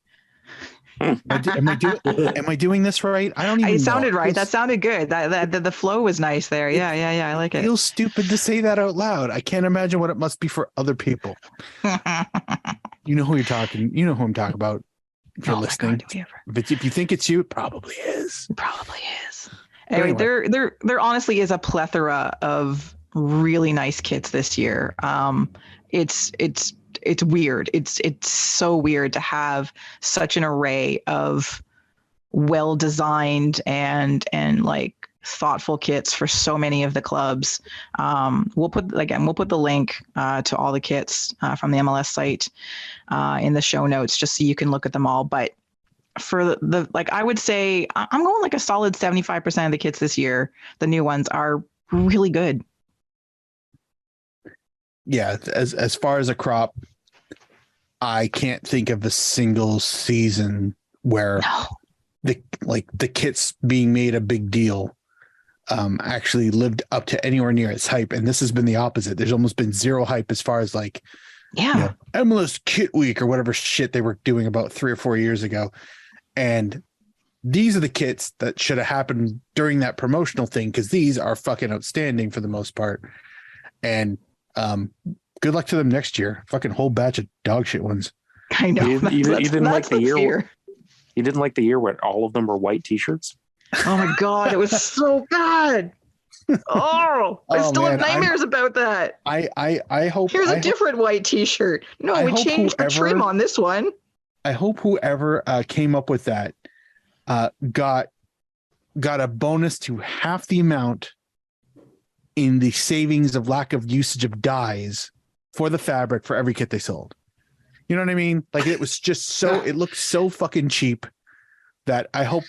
Am I doing this right? I don't even know. It sounded right. That sounded good. The flow was nice there. Yeah. I like it. It feels stupid to say that out loud. I can't imagine what it must be for other people. You know who you're talking. You know who I'm talking about. If you're listening, God, if you think it's you, it probably is. It probably is. Anyway, anyway. there honestly is a plethora of really nice kits this year. It's weird. It's so weird to have such an array of well designed and like thoughtful kits for so many of the clubs. We'll put the link to all the kits from the MLS site in the show notes just so you can look at them all. But for the like, I would say I'm going like a solid 75% of the kits this year. The new ones are really good. Yeah, as far as a crop, I can't think of a single season where No. the kits being made a big deal actually lived up to anywhere near its hype. And this has been the opposite. There's almost been zero hype as far as like, Yeah. MLS Kit Week or whatever shit they were doing about 3 or 4 years ago. And these are the kits that should have happened during that promotional thing, because these are fucking outstanding for the most part. And good luck to them next year. Fucking whole batch of dog shit ones. I know. You didn't like the year. fear. You didn't like the year where all of them were white T-shirts. Oh my God, it was so bad. Oh, I Oh, still have man, nightmares about that. I hope Here's I a hope- different white T-shirt. No, I we hope changed the whoever- trim on this one. I hope whoever came up with that got a bonus to half the amount in the savings of lack of usage of dyes for the fabric for every kit they sold. You know what I mean? Like, it was just it looked so fucking cheap that I hope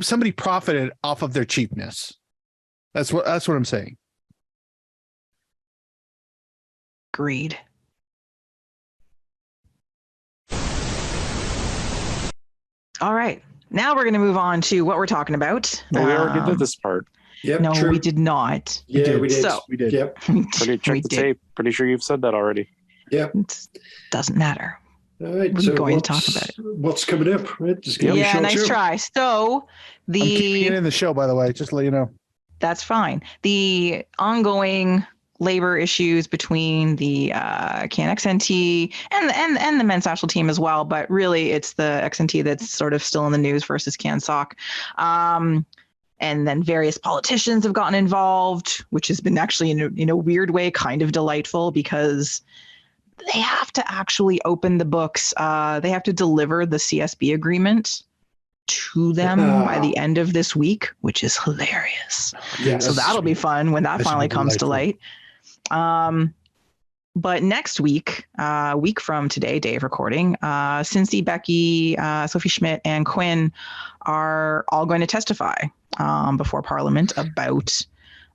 somebody profited off of their cheapness. That's what I'm saying. Agreed. All right. Now we're going to move on to what we're talking about. Well, we already did this part. Yep, No, true. we did not. Yeah, we did. So- We did. Yep. Pretty check the tape. Pretty sure you've said that already. Yep. It doesn't matter. All right. We're So going to talk what's- about it. What's coming up? Right. Just give me a Yeah, short nice show. try. So I'm keeping it the in the show, by the way, just to let you know. that's fine. The ongoing labor issues between the Can XNT and the men's national team as well, but really it's the XNT that's sort of still in the news versus Can Soc. And then various politicians have gotten involved, which has been actually in a weird way kind of delightful, because they have to actually open the books. They have to deliver the CSB agreement to them by the end of this week, which is hilarious. Yes. So that'll be fun when that That should finally be comes to delightful. light. But next week, week from today, day of recording, Cincy, Becky, Sophie Schmidt, and Quinn are all going to testify before Parliament about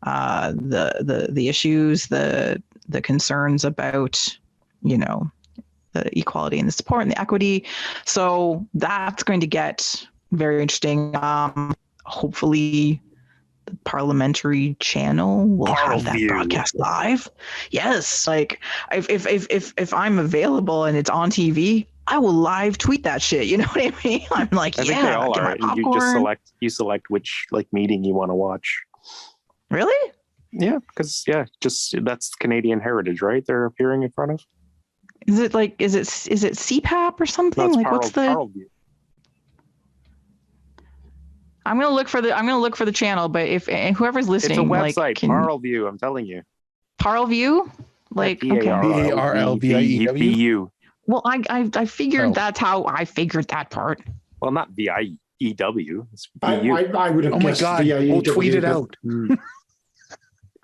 the issues, the concerns about, the equality and the support and the equity. So that's going to get very interesting. Hopefully the parliamentary channel will have that Parview. broadcast live. Yes. Like if I'm available and it's on TV, I will live tweet that shit. You know what I mean? I'm like, I think they all get my are. You popcorn. just select which meeting you want to watch. Really? Yeah, because that's Canadian heritage, right? They're appearing in front of. Is it CPAP or something? No, it's Like what's the Parview. I'm gonna look for the channel, but if whoever's listening, It's a like, website, can Parview. I'm telling you. Parlview? Like, okay. Parlview. Well, I figured Oh. that's how I figured that part. Well, not VIEW. It's I VU. would have Oh my guessed God. VIEW, We'll tweet it but- out.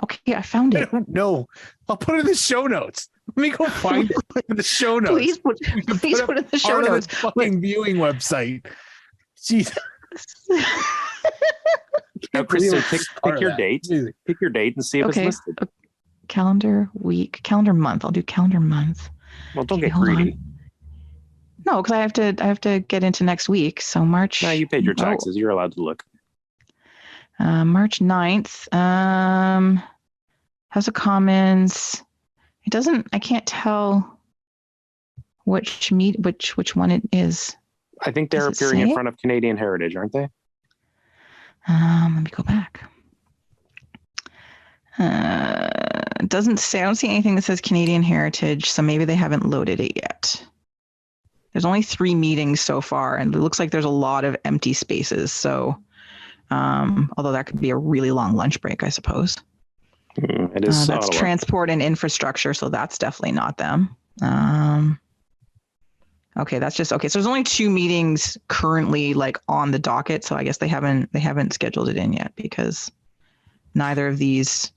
Okay, I found I it. don't know. I'll put it in the show notes. Let me go find it in the show notes. Please put We can please put put it in the show part of notes. the fucking viewing website. Jeez. Now, Kristen, Part pick of your that. date. Jeez. Pick your date and see if Okay. it's listed. Calendar week, calendar month. I'll do calendar month. Well, don't Okay, get hold greedy. on. No, because I have to get into next week. So March. No, you paid your oh, taxes. You're allowed to look. March 9th. House of Commons. It doesn't. I can't tell which one it is. I think they're Does it appearing in say? front of Canadian Heritage, aren't they? Let me go back. It doesn't say. I don't see anything that says Canadian Heritage, so maybe they haven't loaded it yet. There's only 3 meetings so far, and it looks like there's a lot of empty spaces. So Although that could be a really long lunch break, I suppose. It is That's Ottawa. transport and infrastructure, so that's definitely not them. Okay, that's just okay. So there's only 2 meetings currently like on the docket, so I guess they haven't scheduled it in yet because neither of these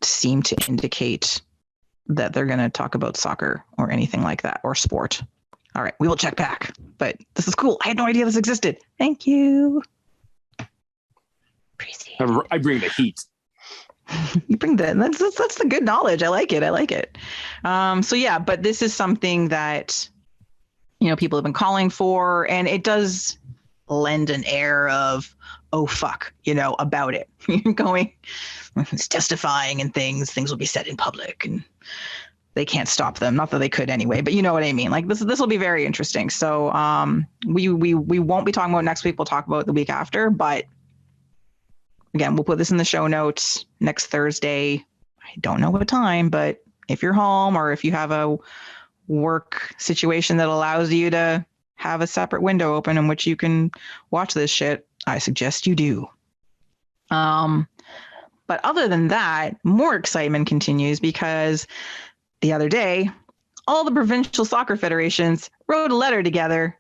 seem to indicate that they're going to talk about soccer or anything like that or sport. All right, we will check back. But this is cool. I had no idea this existed. Thank you. Appreciate it. I bring the heat. You bring that. That's the good knowledge. I like it. So yeah, but this is something that people have been calling for, and it does lend an air of oh fuck, about it. Going, it's testifying and things will be said in public, and they can't stop them. Not that they could anyway, but you know what I mean. Like this will be very interesting. So we won't be talking about next week. We'll talk about the week after, but. Again, we'll put this in the show notes next Thursday. I don't know what time, but if you're home or if you have a work situation that allows you to have a separate window open in which you can watch this shit, I suggest you do. But other than that, more excitement continues because the other day, all the provincial soccer federations wrote a letter together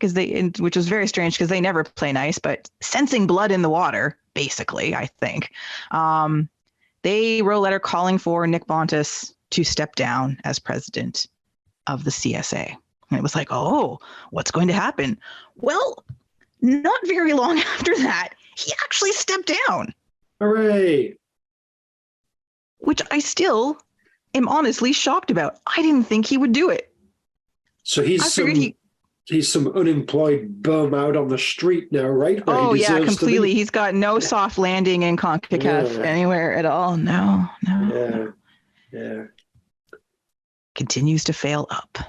which was very strange because they never play nice, but sensing blood in the water, basically, I think. They wrote a letter calling for Nick Bontis to step down as president of the CSA. And it was like, oh, what's going to happen? Well, not very long after that, he actually stepped down. Hooray! Which I still am honestly shocked about. I didn't think he would do it. So he's some unemployed bum out on the street now, right? Where oh he yeah, deserves to be. completely. He's got no soft landing in CONCACAF anywhere at all. No. Yeah. Continues to fail up.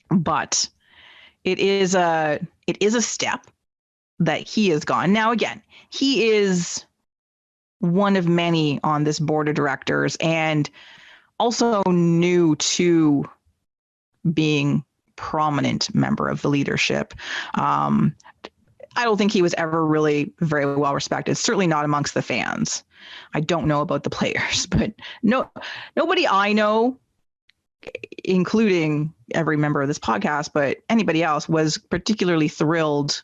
But it is a step that he has gone. Now again, he is one of many on this board of directors and also new to being prominent member of the leadership. I don't think he was ever really very well respected, certainly not amongst the fans. I don't know about the players, but nobody I know, including every member of this podcast, but anybody else was particularly thrilled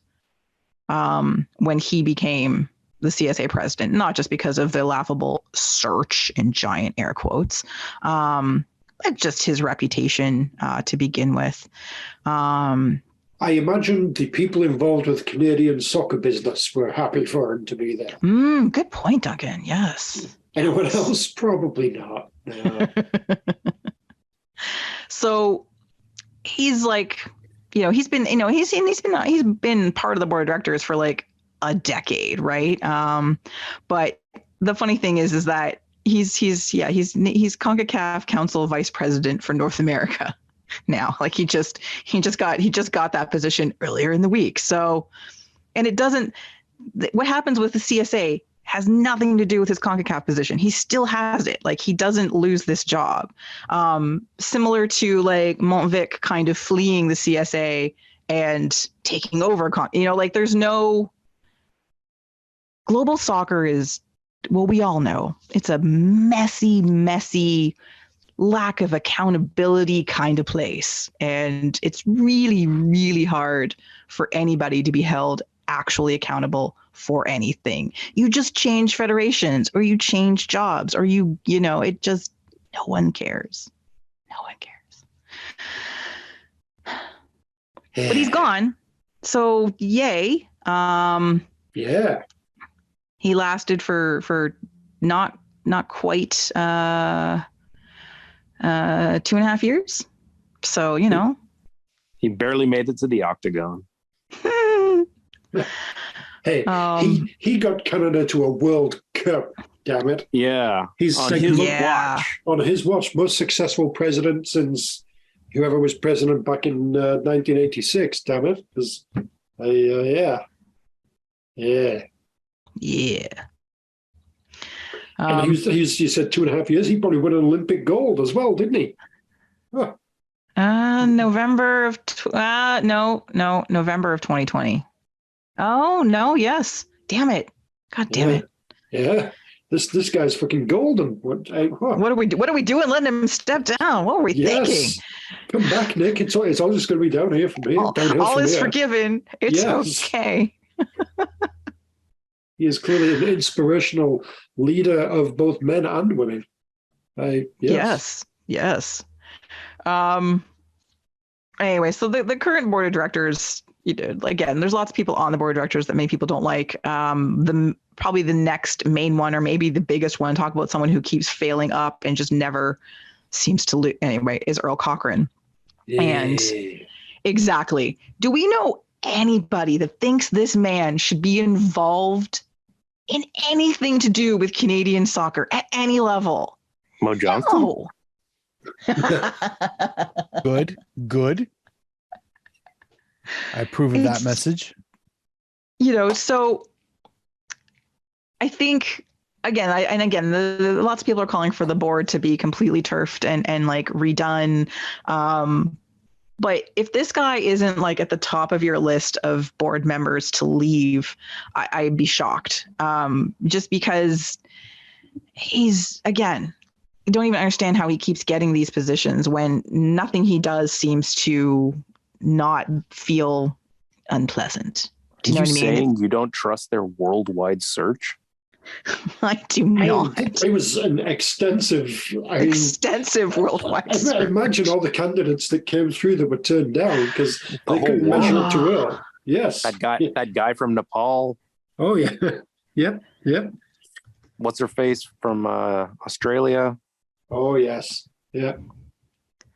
when he became the CSA president, not just because of the laughable search in giant air quotes, just his reputation to begin with. I imagine the people involved with Canadian soccer business were happy for him to be there. Good point, Duncan. Yes. Anyone else? Probably not. No. So he's like, he's been part of the board of directors for like a decade, right? But the funny thing is that he's CONCACAF Council Vice President for North America now. Like he just got that position earlier in the week. So, and it doesn't. What happens with the CSA has nothing to do with his CONCACAF position. He still has it. Like he doesn't lose this job. Similar to like Montvic kind of fleeing the CSA and taking over. Like there's no global soccer is. Well, we all know it's a messy, lack of accountability kind of place. And it's really, really hard for anybody to be held actually accountable for anything. You just change federations or you change jobs or it just, no one cares. No one cares. But he's gone. So yay. Yeah. He lasted for not quite 2.5 years. So, He barely made it to the octagon. Hey, he got Canada to a World Cup, damn it. Yeah. He's on his watch. On his watch, most successful president since whoever was president back in 1986, damn it. Yeah. And you said 2.5 years. He probably won an Olympic gold as well, didn't he? Huh. November of 2020. Oh no, yes. Damn it. God damn it. Yeah. This guy's fucking golden. What What are we doing letting him step down? What were we thinking? Yes. Come back, Nick. It's all just going to be down here from here. Downhill All from is here. forgiven. It's Yes. okay. He is clearly an inspirational leader of both men and women. Yes. Yes. Anyway, so the current board of directors, again, there's lots of people on the board of directors that many people don't like. Probably the next main one, or maybe the biggest one, talk about someone who keeps failing up and just never seems to lose. Anyway, is Earl Cochran. And exactly. Do we know anybody that thinks this man should be involved in anything to do with Canadian soccer at any level? Mo Johnston? No. Good. I approve of that message. So I think again, lots of people are calling for the board to be completely turfed and like redone. But if this guy isn't like at the top of your list of board members to leave, I'd be shocked. Just because he's, again, I don't even understand how he keeps getting these positions when nothing he does seems to not feel unpleasant. Do you know what I mean? Saying you don't trust their worldwide search? I do not. It was an extensive worldwide I search. imagine all the candidates that came through that were turned down because they couldn't measure up to Earl. Yes. That guy from Nepal. Oh, yeah. Yep. What's her face from Australia? Oh, yes. Yeah.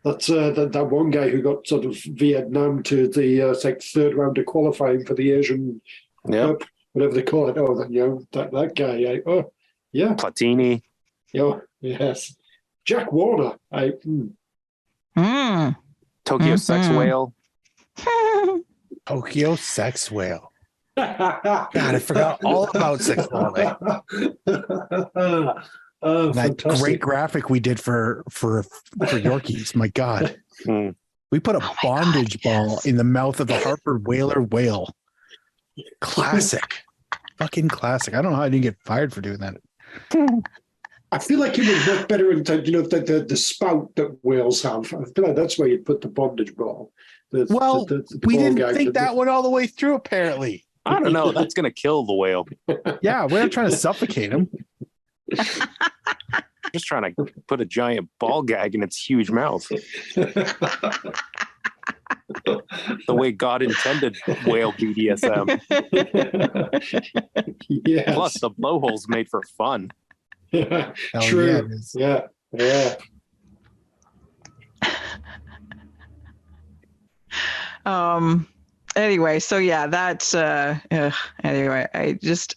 That's that one guy who got sort of Vietnam to the third round of qualifying for the Asian Cup, whatever they call it. Oh, that guy. Oh, yeah. Platini. Oh, yes. Jack Warner. Tokyo Sex Whale. Tokyo Sex Whale. God, I forgot all about Sex Whale. That fantastic. great graphic we did for Yorkies. My God. We put a bondage ball in the mouth of the Hartford Whaler whale. Classic. Fucking classic. I don't know how I didn't get fired for doing that. I feel like it would work better in the spout that whales have. I feel like that's where you put the bondage ball. We ball didn't gag. think that one all the way through, apparently. I don't know. That's going to kill the whale. Yeah, we're not trying to suffocate him. Just trying to put a giant ball gag in its huge mouth. The way God intended whale BDSM. Yes. Plus, the blowhole's made for fun. True. Yeah, Yeah. Anyway, so yeah, that's anyway, I just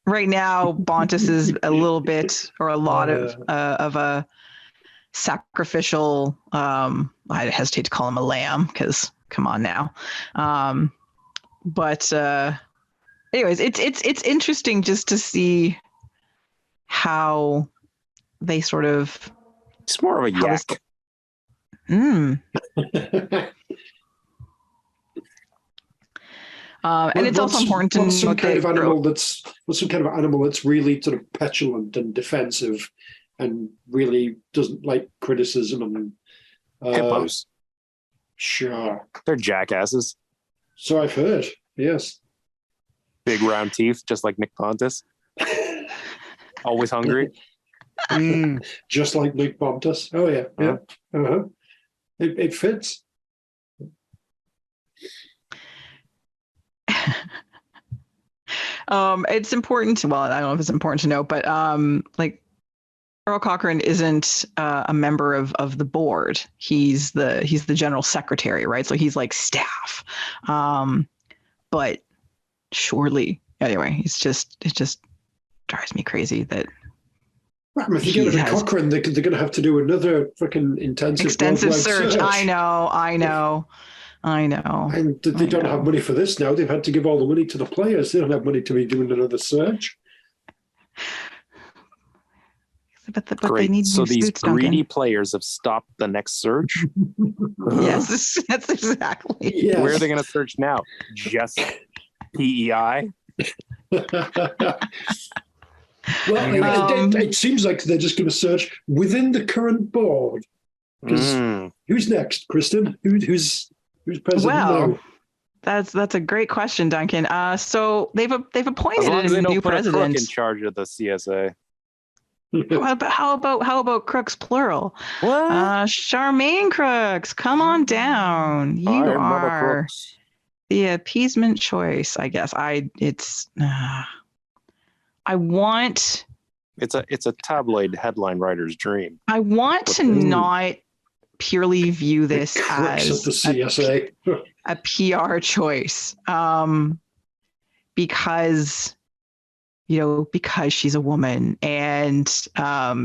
right now Bontus is a little bit or a lot of a sacrificial I hesitate to call him a lamb because come on now. But anyways, it's interesting just to see how they sort of It's more of a yak. And it's also important to what's some note kind of that animal that's really sort of petulant and defensive and really doesn't like criticism and Hippos. Sure. They're jackasses. So I've heard. Yes. Big round teeth, just like Nick Pontus. Always hungry. Just like Nick Pontus. Oh yeah. Yeah. Uh-huh. It fits. It's important to, well, I don't know if it's important to know, but like Earl Cochran isn't a member of the board. He's the general secretary, right? So he's like staff. But surely, anyway, it just drives me crazy that I mean, if they get rid of Cochrane, they're going to have to do another freaking extensive search. I know. And they don't have money for this now. They've had to give all the money to the players. They don't have money to be doing another search. But Great. they need so new these suits, greedy Duncan. players have stopped the next search. Yes, that's exactly. Yes. Where are they going to search now? Just PEI. It seems like they're just going to search within the current board. Because who's next, Kristen? Who's president Well, now? that's a great question, Duncan. So they've As appointed long as they a don't new put a crook president. in charge of the CSA. How about crooks plural? What? Charmaine Crooks, come on down. You Hi, Mother are Crooks. the appeasement choice, I guess. I want It's a tabloid headline writer's dream. to Ooh. not purely view this Crooks of as the CSA. a PR choice, because she's a woman, and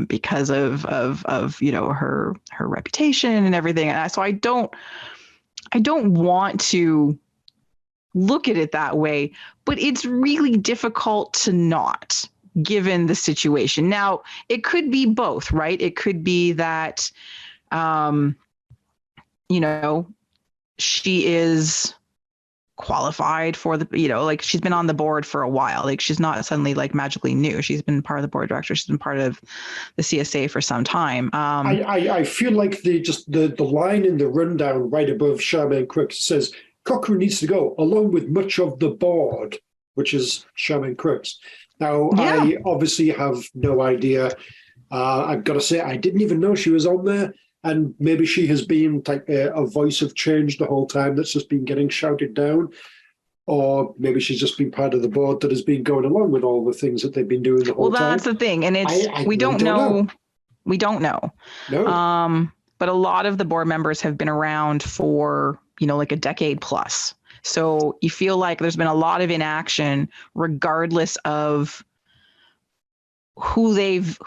because of her reputation and everything. And so I don't want to look at it that way, but it's really difficult to not, given the situation. Now, it could be both, right? It could be that she is qualified for the, she's been on the board for a while. Like, she's not suddenly magically new. She's been part of the board of directors. She's been part of the CSA for some time. I feel like the line in the rundown right above Charmaine Crooks says Cochrane needs to go, along with much of the board, which is Charmaine Crooks. Now, Yeah. I obviously have no idea. I've got to say, I didn't even know she was on there. And maybe she has been like a voice of change the whole time that's just been getting shouted down. Or maybe she's just been part of the board that has been going along with all the things that they've been doing the whole time. Well, that's the thing. And we don't know. We don't know. No. But a lot of the board members have been around for, a decade plus. So you feel like there's been a lot of inaction, regardless of who they've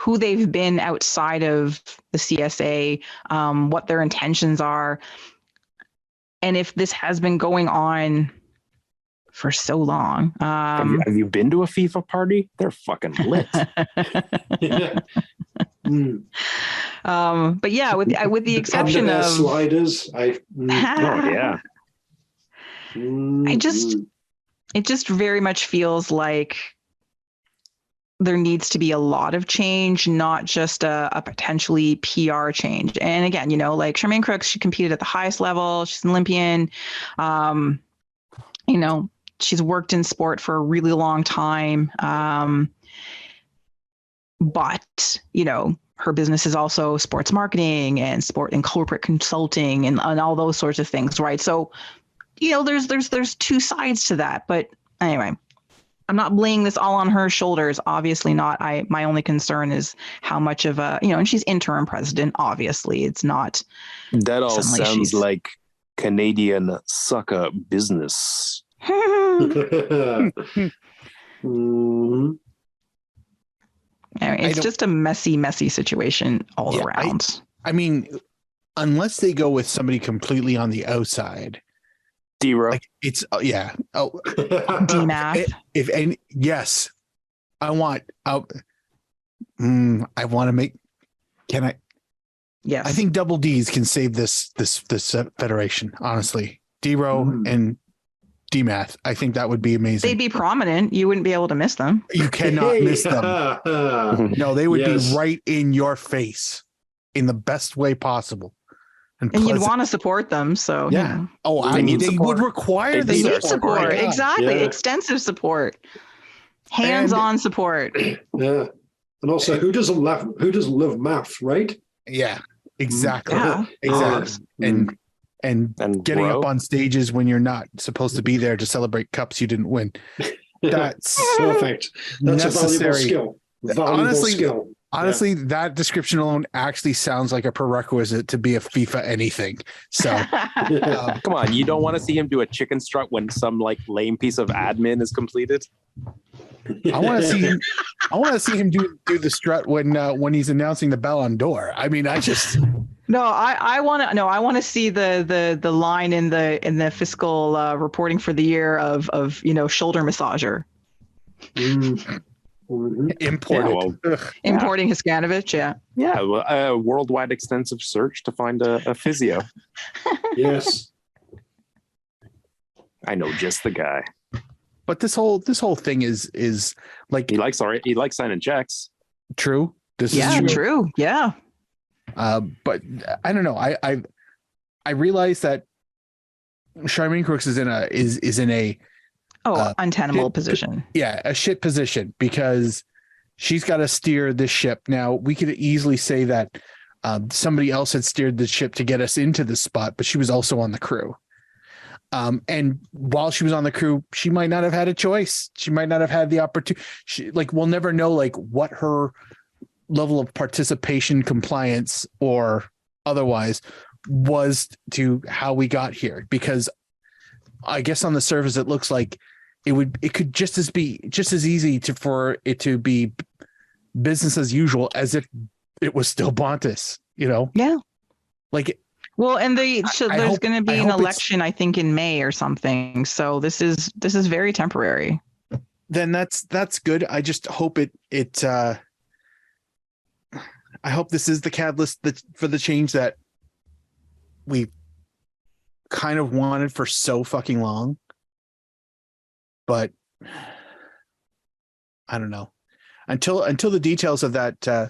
been outside of the CSA, what their intentions are. And if this has been going on for so long. Have you been to a FIFA party? They're fucking lit. But yeah, with the exception of sliders, Oh yeah. It just very much feels like there needs to be a lot of change, not just a potentially PR change. And again, Charmaine Crooks, she competed at the highest level. She's an Olympian. She's worked in sport for a really long time. But, her business is also sports marketing and sport and corporate consulting and all those sorts of things, right? So, there's two sides to that. But anyway, I'm not laying this all on her shoulders. Obviously not. My only concern is how much of and she's interim president. Obviously, it's not. That all sounds like Canadian sucker business. Anyway, it's just a messy situation all around. I mean, unless they go with somebody completely on the outside. Dero. It's DMAF. Yes, I want. I want to make. Can I? Yes, I think Double D's can save this federation. Honestly, Dero and DMath. I think that would be amazing. They'd be prominent. You wouldn't be able to miss them. You cannot miss them. No, they would be right in your face in the best way possible. And you'd want to support them. So yeah. Oh, they would require they need support. Right? Exactly. Yeah. Extensive support. Hands-on support. Yeah. And also, who doesn't love math, right? Yeah. Exactly. Yeah. Exactly. And getting up on stages when you're not supposed to be there to celebrate cups you didn't win. That's perfect. That's necessary. a valuable skill. Honestly, that description alone actually sounds like a prerequisite to be a FIFA anything. So come on, you don't want to see him do a chicken strut when some lame piece of admin is completed? I want to see him do the strut when he's announcing the Ballon d'Or. I mean, I want to see the line in the fiscal reporting for the year of shoulder massager. Imported. Importing Hiskanovich, well, a worldwide extensive search to find a physio. Yes, I know just the guy. but this whole thing is like He likes signing checks. true. This Yeah, is true. Yeah. But I don't know. I realize that Charmaine Crooks is in a Untenable position. a shit position because she's got to steer this ship. Now we could easily say that somebody else had steered the ship to get us into this spot, but she was also on the crew. And while she was on the crew, she might not have had a choice. She might not have had the opportunity. We'll never know what her level of participation, compliance, or otherwise was to how we got here. Because I guess on the surface, it looks like it could just as easy for it to be business as usual as if it was still Bontis, Yeah. Well, and there's going to be an election, I think, in May or something. So this is very temporary. Then that's good. I just hope I hope this is the catalyst for the change that we kind of wanted for so fucking long. But I don't know. Until the details of that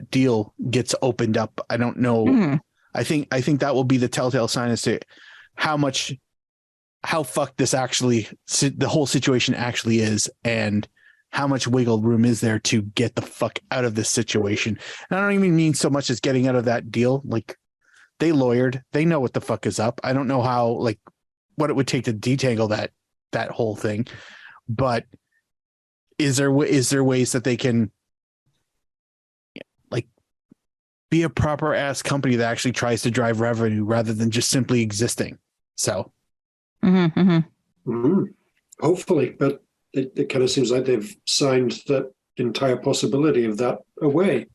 deal gets opened up, I don't know. Mm-hmm. I think that will be the telltale sign as to how fucked this the whole situation actually is, and how much wiggle room is there to get the fuck out of this situation. And I don't even mean so much as getting out of that deal. They lawyered, they know what the fuck is up. I don't know how, what it would take to detangle that whole thing, but is there ways that they can be a proper ass company that actually tries to drive revenue rather than just simply existing? So hopefully, but it kind of seems like they've signed that entire possibility of that away.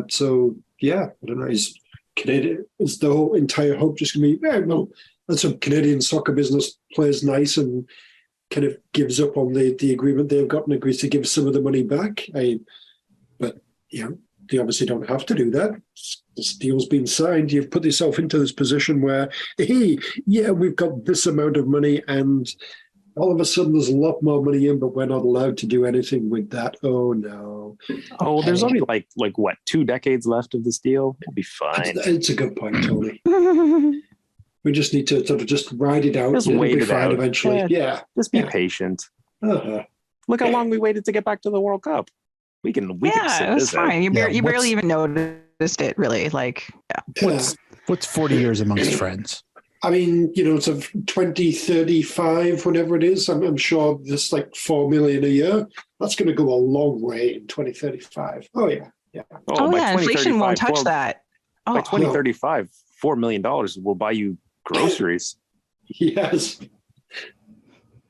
So yeah, I don't know. Is the whole entire hope just going to be, well, that's a Canadian soccer business plays nice and kind of gives up on the agreement they've got and agrees to give some of the money back. But they obviously don't have to do that. This deal's been signed. You've put yourself into this position where, hey, yeah, we've got this amount of money, and all of a sudden there's a lot more money in, but we're not allowed to do anything with that. Oh no. Oh, there's only what, 2 decades left of this deal. We'll be fine. It's a good point, Tony. We just need to sort of just ride it out. Just It'll wait be it fine out. eventually. Yeah. Just be patient. Uh-huh. Look how long we waited to get back to the World Cup. We can sit it was this out. fine. You barely even noticed it, really. What's 40 years amongst friends? I mean, it's of 2035, whatever it is. I'm sure this $4 million a year. That's going to go a long way in 2035. Oh yeah, yeah. Oh yeah, inflation won't touch that. By 2035, $4 million will buy you groceries. Yes.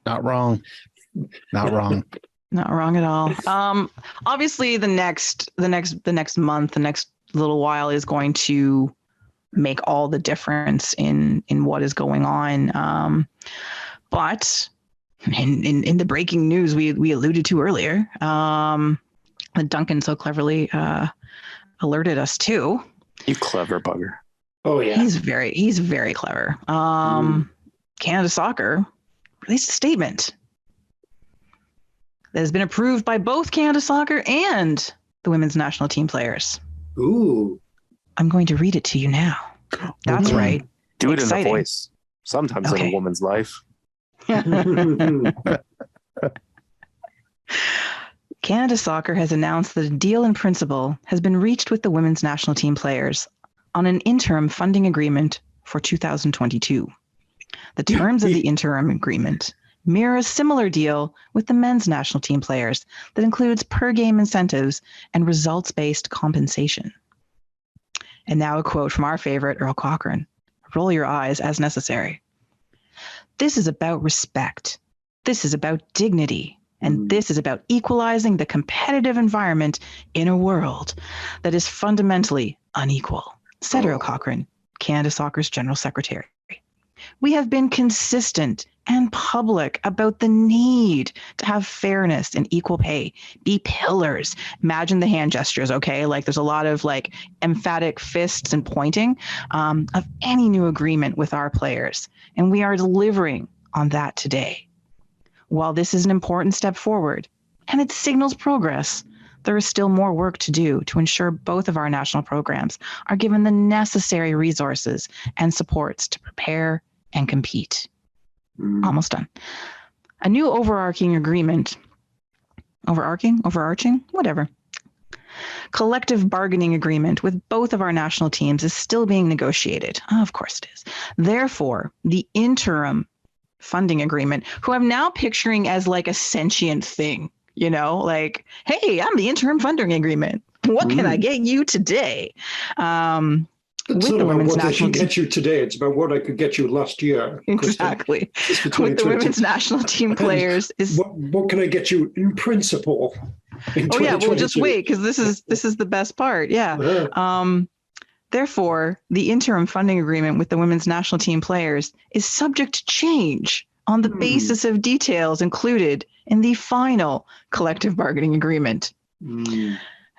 Not wrong. Not wrong. Not wrong at all. Obviously, the next month, the next little while is going to make all the difference in what is going on. But in the breaking news we alluded to earlier, that Duncan so cleverly alerted us to. You clever bugger. Oh yeah. He's very clever. Canada Soccer released a statement that has been approved by both Canada Soccer and the women's national team players. Ooh. I'm going to read it to you now. That's right. Do it Exciting. in a voice. Sometimes in a woman's life. Canada Soccer has announced that a deal in principle has been reached with the women's national team players on an interim funding agreement for 2022. The terms of the interim agreement mirror a similar deal with the men's national team players that includes per-game incentives and results-based compensation. And now a quote from our favorite, Earl Cochrane. Roll your eyes as necessary. This is about respect. This is about dignity. And this is about equalizing the competitive environment in a world that is fundamentally unequal, said Earl Cochrane, Canada Soccer's General Secretary. We have been consistent and public about the need to have fairness and equal pay be pillars. Imagine the hand gestures, okay? Like there's a lot of like emphatic fists and pointing of any new agreement with our players. And we are delivering on that today. While this is an important step forward and it signals progress, there is still more work to do to ensure both of our national programs are given the necessary resources and supports to prepare and compete. Almost done. A new overarching agreement, overarching, whatever. Collective bargaining agreement with both of our national teams is still being negotiated. Oh, of course it is. Therefore, the interim funding agreement, who I'm now picturing as like a sentient thing, you know, like, hey, I'm the interim funding agreement. What can I get you today? It's With not the about women's what they national can get you today. It's about what I could get you last year. Exactly. Kristen. With the women's national team players is what can I get you in principle? In oh yeah, well just 2022? wait because this is the best part. Yeah. Uh-huh. Therefore, the interim funding agreement with the women's national team players is subject to change on the basis of details included in the final collective bargaining agreement.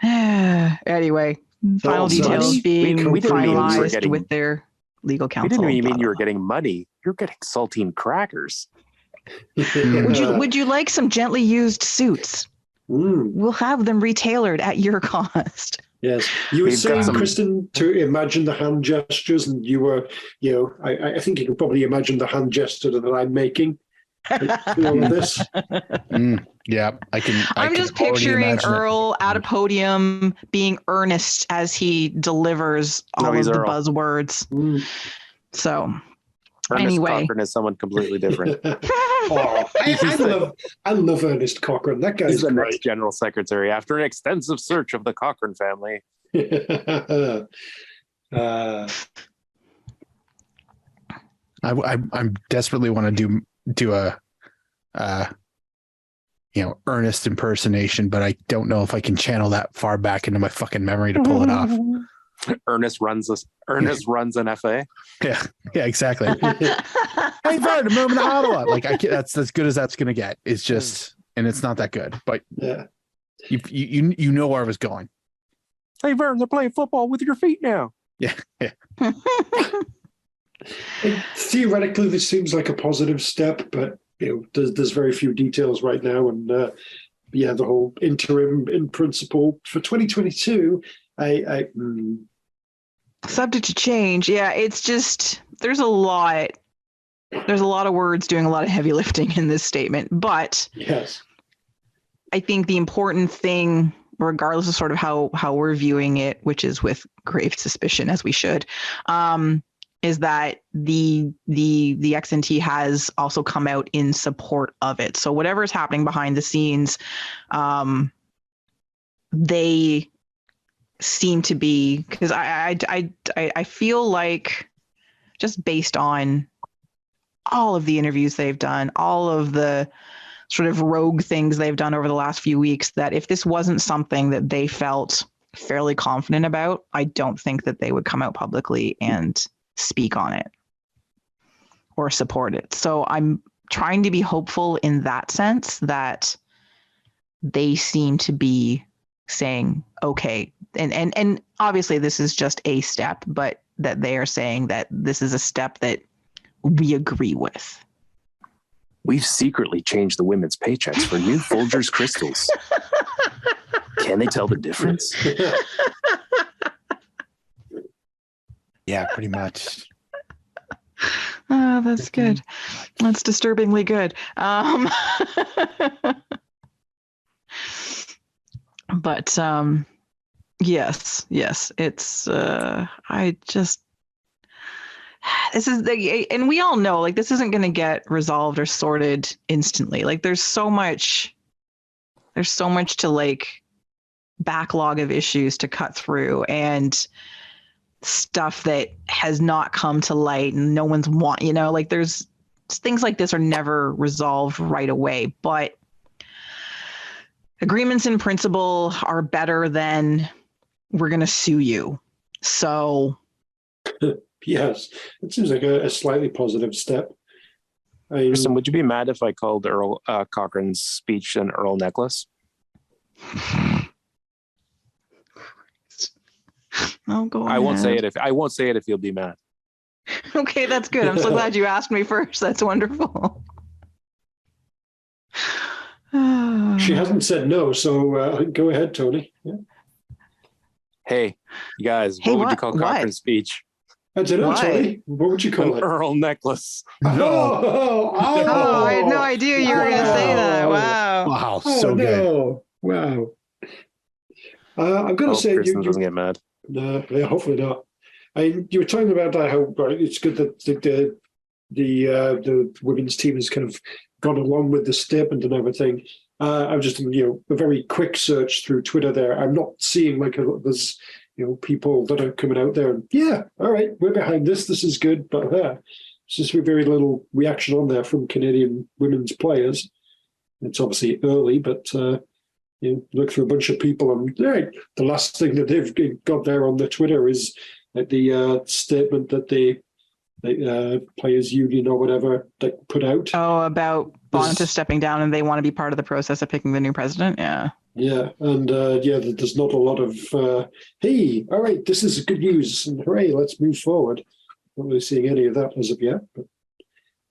Anyway, final details being we didn't mean we were finalized getting- with their legal We counsel. didn't even blah, mean you were blah, getting money. You're getting saltine crackers. blah. Would you like some gently used suits? We'll have them retailored at your cost. Yes, you were We've got saying, some- Kristen, to imagine the hand gestures, and you were, you know, I think you can probably imagine the hand gesture that I'm making. Through all of this. Yeah, I can. I'm just picturing Earl at a podium being earnest as he delivers all he's of the Earl. buzzwords. So Ernest anyway, Cochran is someone completely different. I love Ernest Cochran. That guy's He's the great. next general secretary after an extensive search of the Cochran family. I'm desperately want to do a earnest impersonation, but I don't know if I can channel that far back into my fucking memory to pull it off. Ernest runs an FA. Yeah, exactly. Hey, Vern, moving to Ottawa. Like that's as good as that's gonna get. It's just, and it's not that good. But Yeah. you know where I was going. Hey, Vern, they're playing football with your feet now. Yeah. Theoretically, this seems like a positive step, but there's very few details right now, and the whole interim in principle for 2022. Subject to change. Yeah, it's just there's a lot of words doing a lot of heavy lifting in this statement, but yes, I think the important thing, regardless of sort of how we're viewing it, which is with grave suspicion, as we should, is that the XNT has also come out in support of it. So whatever is happening behind the scenes, they seem to be, because I feel like, just based on all of the interviews they've done, all of the sort of rogue things they've done over the last few weeks, that if this wasn't something that they felt fairly confident about, I don't think that they would come out publicly and speak on it or support it. So I'm trying to be hopeful in that sense, that they seem to be saying, okay, and obviously this is just a step, but that they are saying that this is a step that we agree with. We've secretly changed the women's paychecks for new Folgers crystals. Can they tell the difference? Yeah, pretty much. Oh, that's good. That's disturbingly good. But yes, it's this is and we all know, like, this isn't going to get resolved or sorted instantly. Like, there's so much to like backlog of issues to cut through, and stuff that has not come to light, and no one's like, there's things like this are never resolved right away, but agreements in principle are better than we're going to sue you. So Yes, it seems like a slightly positive step. Kristen, would you be mad if I called Earl Cochran's speech an Earl necklace? Oh, go I won't say ahead. it if you'll be mad. Okay, that's good. I'm so glad you asked me first. That's wonderful. She hasn't said no, so go ahead, Tony. Yeah. Hey, you guys, Hey, what would you what? call What? Cochran's speech? I don't know, Why? Tony. What would you call An it? Earl necklace. Oh, Oh, I had no idea you were going to say that. Wow. Wow, Oh, so good. no. Wow. I'm going to Oh, say Kristen doesn't get mad. no, yeah, hopefully not. You were talking about how it's good that the women's team has kind of gone along with the statement and everything. I'm just a very quick search through Twitter there. I'm not seeing there's people that are coming out there and all right, we're behind this. This is good, but it's just very little reaction on there from Canadian women's players. It's obviously early, but look through a bunch of people and the last thing that they've got there on their Twitter is the statement that the players union or whatever that put out. Oh, about Bonta stepping down and they want to be part of the process of picking the new president. Yeah. Yeah, and there's not a lot of hey, all right, this is good news and hooray, let's move forward. Not really seeing any of that as of yet, but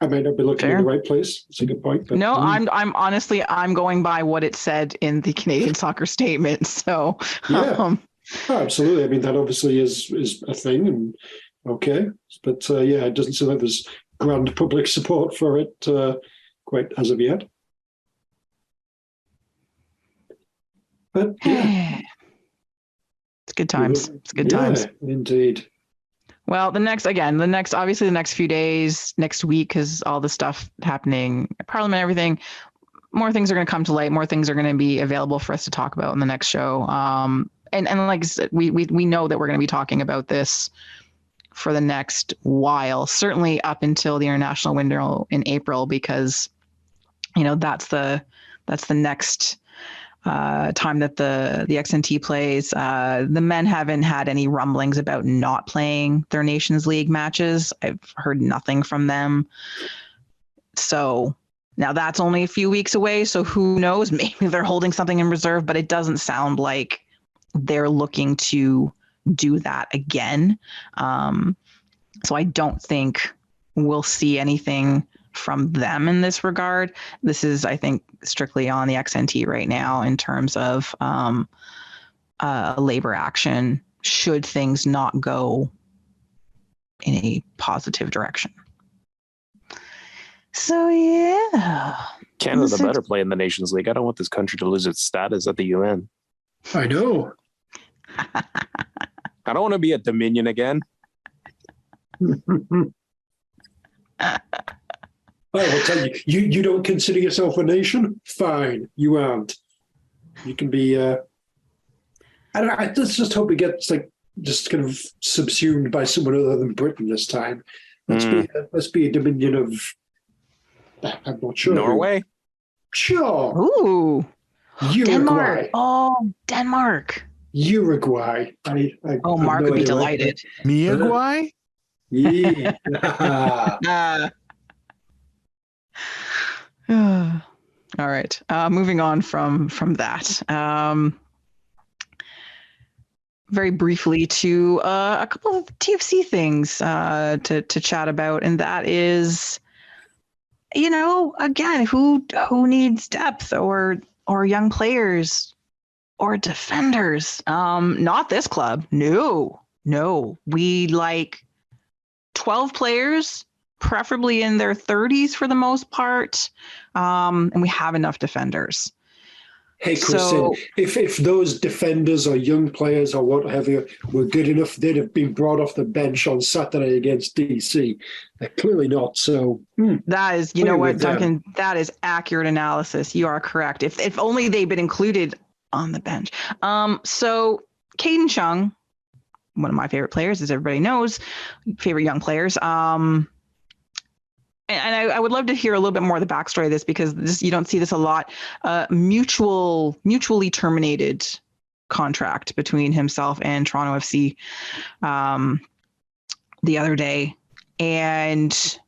I might not be looking in the right place. It's a good point. But, No, I'm honestly I'm going by what it said in the Canadian soccer statement. So Yeah. Oh, absolutely. I mean, that obviously is a thing, and okay, but it doesn't seem like there's grand public support for it quite as of yet. But it's good times. It's good times. Indeed. Well, the next few days, next week, because all the stuff happening, Parliament, everything, more things are going to come to light. More things are going to be available for us to talk about in the next show. And like I said, we know that we're going to be talking about this for the next while, certainly up until the international window in April, because that's the next time that the XNT plays. The men haven't had any rumblings about not playing their Nations League matches. I've heard nothing from them. So now that's only a few weeks away. So who knows? Maybe they're holding something in reserve, but it doesn't sound like they're looking to do that again. So I don't think we'll see anything from them in this regard. This is, I think, strictly on the XNT right now in terms of labor action should things not go in a positive direction. So Canada better play in the Nations League. I don't want this country to lose its status at the UN. I know. I don't want to be a Dominion again. I will tell you, you don't consider yourself a nation? Fine, you aren't. You can be. I just hope it gets just kind of subsumed by someone other than Britain this time. Let's be a dominion of. I'm not sure. Norway. Sure. Ooh. Uruguay. Denmark. Oh, Denmark. Uruguay. Mark would be delighted. Miaguai? Yeah. All right. Moving on from that. Very briefly to a couple of TFC things to chat about, and that is, again, who needs depth or young players or defenders? Not this club. No. We like 12 players, preferably in their 30s for the most part, and we have enough defenders. Hey, Kristen, if those defenders or young players or what have you were good enough, they'd have been brought off the bench on Saturday against DC. They're clearly not. So that is, you know what, Duncan, that is accurate analysis. You are correct. If only they'd been included on the bench. So Caden Chung, one of my favorite players, as everybody knows, favorite young players. And I would love to hear a little bit more of the backstory of this, because you don't see this a lot. Mutually terminated contract between himself and Toronto FC the other day, and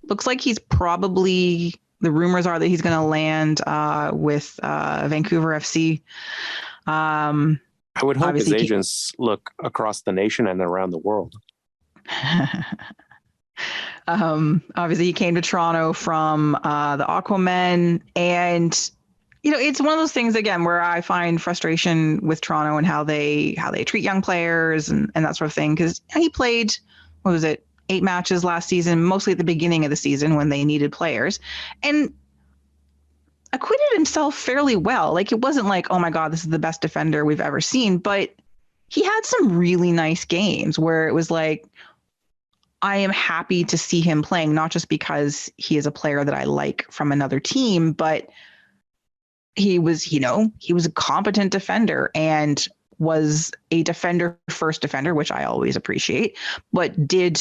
looks like he's probably, the rumors are that he's going to land with Vancouver FC. I would hope his Obviously, agents look across the nation and around the world. Obviously, he came to Toronto from the Aquamen, and it's one of those things again where I find frustration with Toronto and how they treat young players and that sort of thing. Because he played, what was it, 8 matches last season, mostly at the beginning of the season when they needed players, and acquitted himself fairly well. Like, it wasn't like, oh my God, this is the best defender we've ever seen, but he had some really nice games where it was like, I am happy to see him playing, not just because he is a player that I like from another team, but he was a competent defender and was a defender first defender, which I always appreciate, but did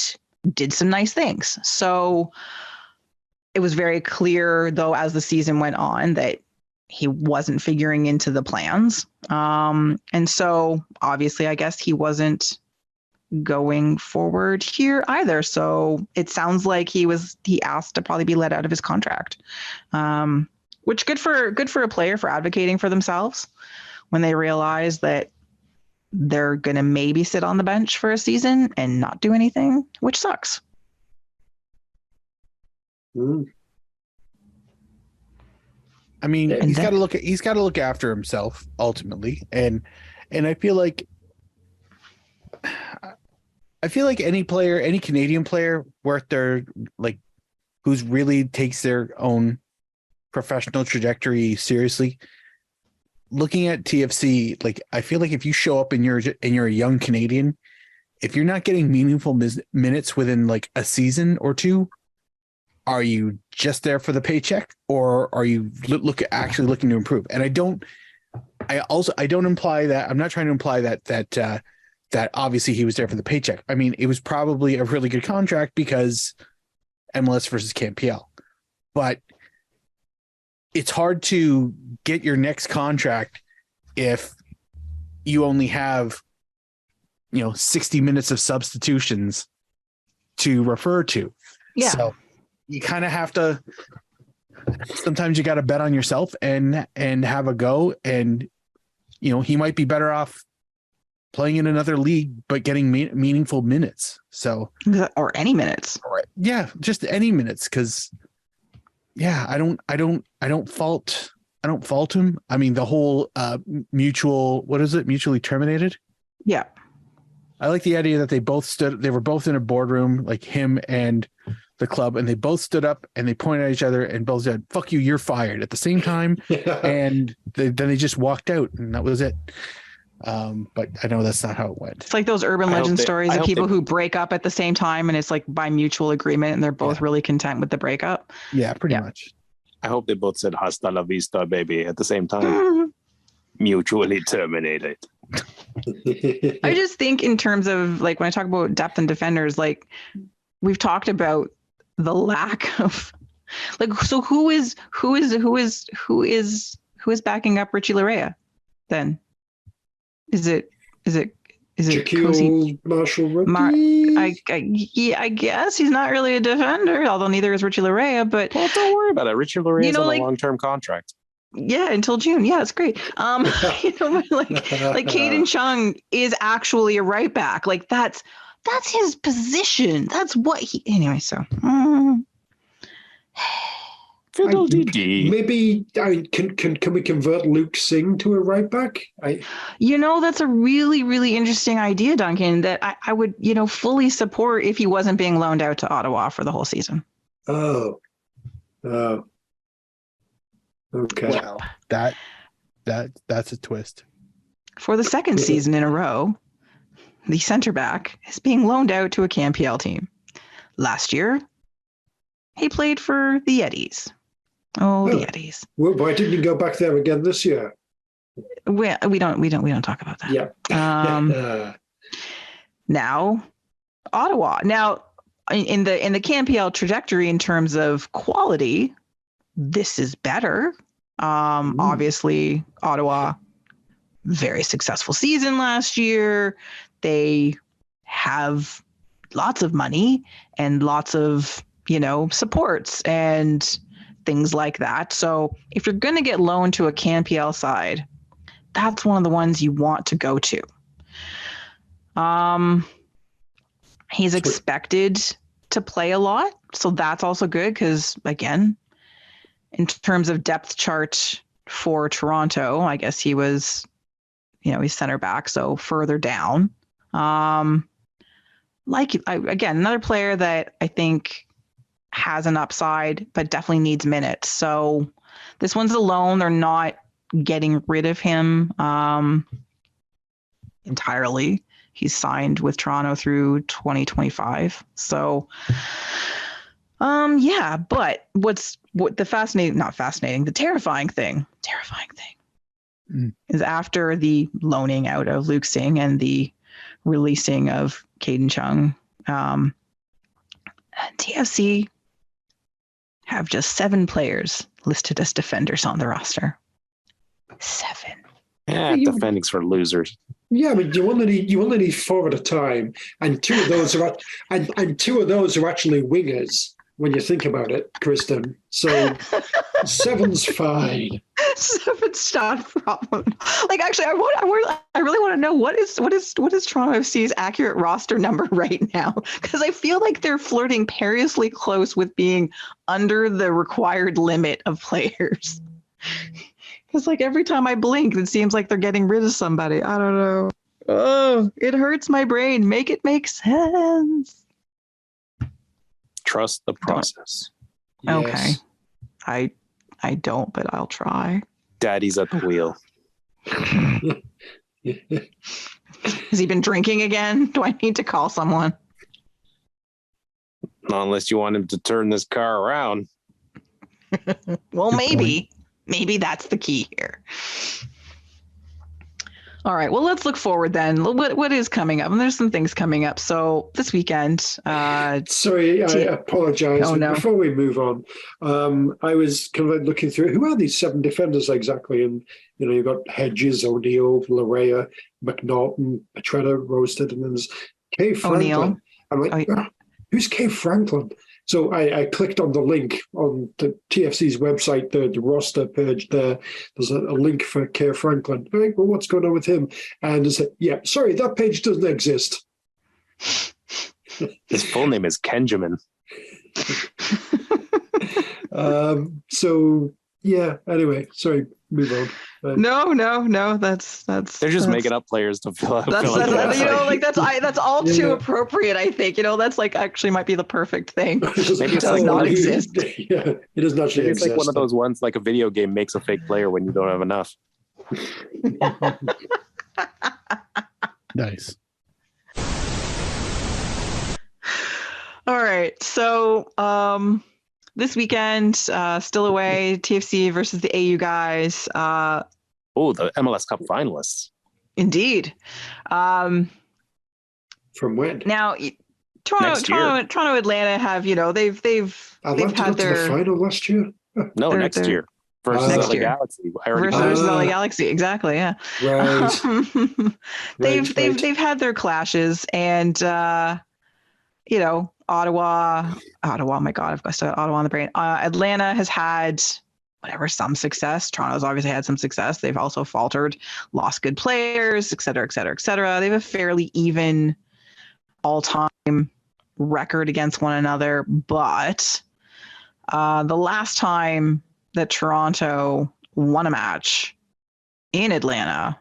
some nice things. So it was very clear, though, as the season went on, that he wasn't figuring into the plans. And so obviously, I guess he wasn't going forward here either. So it sounds like he asked to probably be let out of his contract, which good for a player for advocating for themselves when they realize that they're going to maybe sit on the bench for a season and not do anything, which sucks. I mean, And he's then- got to look after himself ultimately, and I feel like any player, any Canadian player worth their, like, who's really takes their own professional trajectory seriously, looking at TFC, like, I feel like if you show up and you're a young Canadian, if you're not getting meaningful minutes within like a season or two, are you just there for the paycheck, or are you actually looking to improve? And I don't imply that. I'm not trying to imply that obviously he was there for the paycheck. I mean, it was probably a really good contract because MLS versus CanPL, but it's hard to get your next contract if you only have 60 minutes of substitutions to refer to. Yeah. So you kind of have to, sometimes you got to bet on yourself and have a go. And, he might be better off playing in another league, but getting meaningful minutes. So, or any minutes. Yeah, just any minutes. Cause I don't fault him. I mean, the whole mutually terminated. Yeah. I like the idea that they were both in a boardroom, like him and the club, and they both stood up and they pointed at each other and both said, "Fuck you, you're fired," at the same time. And then they just walked out, and that was it. But I know that's not how it went. It's like those urban legend stories of people who break up at the same time, and it's like by mutual agreement, and they're both really content with the breakup. Yeah, pretty much. I hope they both said "Hasta la vista, baby" at the same time. Mutually terminated. I just think in terms of, like, when I talk about depth and defenders, like, we've talked about the lack of, like, so who is backing up Richie Larea then? Is it Shaquille Marshall-Rookie? I guess he's not really a defender, although neither is Richie Larea, but Well, don't worry about it. Richie Larea is on like, a long-term contract. Yeah, until June. Yeah, it's great. Like Caden Chung is actually a right back. Like, that's his position. That's what he, anyway. So Fiddle dee dee. Maybe can we convert Luke Singh to a right back? That's a really, really interesting idea, Duncan, that I would fully support if he wasn't being loaned out to Ottawa for the whole season. Oh. Okay. Well, that's a twist. For the second season in a row, the center back is being loaned out to a CanPL team. Last year, he played for the Yetis. Oh, the Yetis. Well, why didn't you go back there again this year? We don't talk about that. Yeah. Now, Ottawa. Now, in the CanPL trajectory in terms of quality, this is better. Obviously, Ottawa, very successful season last year. They have lots of money and lots of, supports and things like that. So if you're going to get loaned to a CanPL side, that's one of the ones you want to go to. He's expected to play a lot, so that's also good because, again, in terms of depth chart for Toronto, I guess he was, he's center back, so further down. Again, another player that I think has an upside, but definitely needs minutes. So this one's a loan. They're not getting rid of him entirely. He's signed with Toronto through 2025. So, but the terrifying thing is after the loaning out of Luke Singh and the releasing of Caden Chung, TFC have just 7 players listed as defenders on the roster. 7. Yeah, defending's for losers. Yeah, but you only need 4 at a time, and 2 of those are and 2 of those are actually wingers when you think about it, Kristen. So 7's fine. 7's not a problem. Like, actually, I really want to know what is Toronto FC's accurate roster number right now, because I feel like they're flirting perilously close with being under the required limit of players. Because every time I blink, it seems like they're getting rid of somebody. I don't know. Oh, it hurts my brain. Make it make sense. Trust the process. Okay. I don't, but I'll try. Daddy's at the wheel. Has he been drinking again? Do I need to call someone? Not unless you want him to turn this car around. Well, maybe. Maybe that's the key here. All right. Well, let's look forward then. What is coming up? And there's some things coming up. So this weekend. Sorry, I apologize. Oh, no. Before we move on, I was kind of looking through who are these 7 defenders exactly, and you've got Hedges, O'Neill, Larea, McNaughton, Petretta, Roasted, and then there's Kay Franklin. O'Neill. I'm like, who's Kay Franklin? So I clicked on the link on the TFC's website, the roster page there. There's a link for Kay Franklin. I'm like, well, what's going on with him? And I said, sorry, that page doesn't exist. His full name is Kenjamin. Anyway, sorry, move on. No. That's they're just making up players to fill out. That's all too appropriate. I think that's actually might be the perfect thing. Maybe it does not exist. Yeah, it does not actually exist. It's like one of those ones, like a video game makes a fake player when you don't have enough. Nice. All right, so this weekend, still away, TFC versus the AU guys. The MLS Cup finalists. Indeed. From when? Now, Toronto, Atlanta have they've had their the final last year. No, next year versus LA Galaxy. Versus LA Galaxy, exactly. Yeah. Right. They've had their clashes, and Ottawa, my God, I've got Ottawa on the brain. Atlanta has had some success. Toronto's obviously had some success. They've also faltered, lost good players, et cetera, et cetera, et cetera. They have a fairly even all-time record against one another. But the last time that Toronto won a match in Atlanta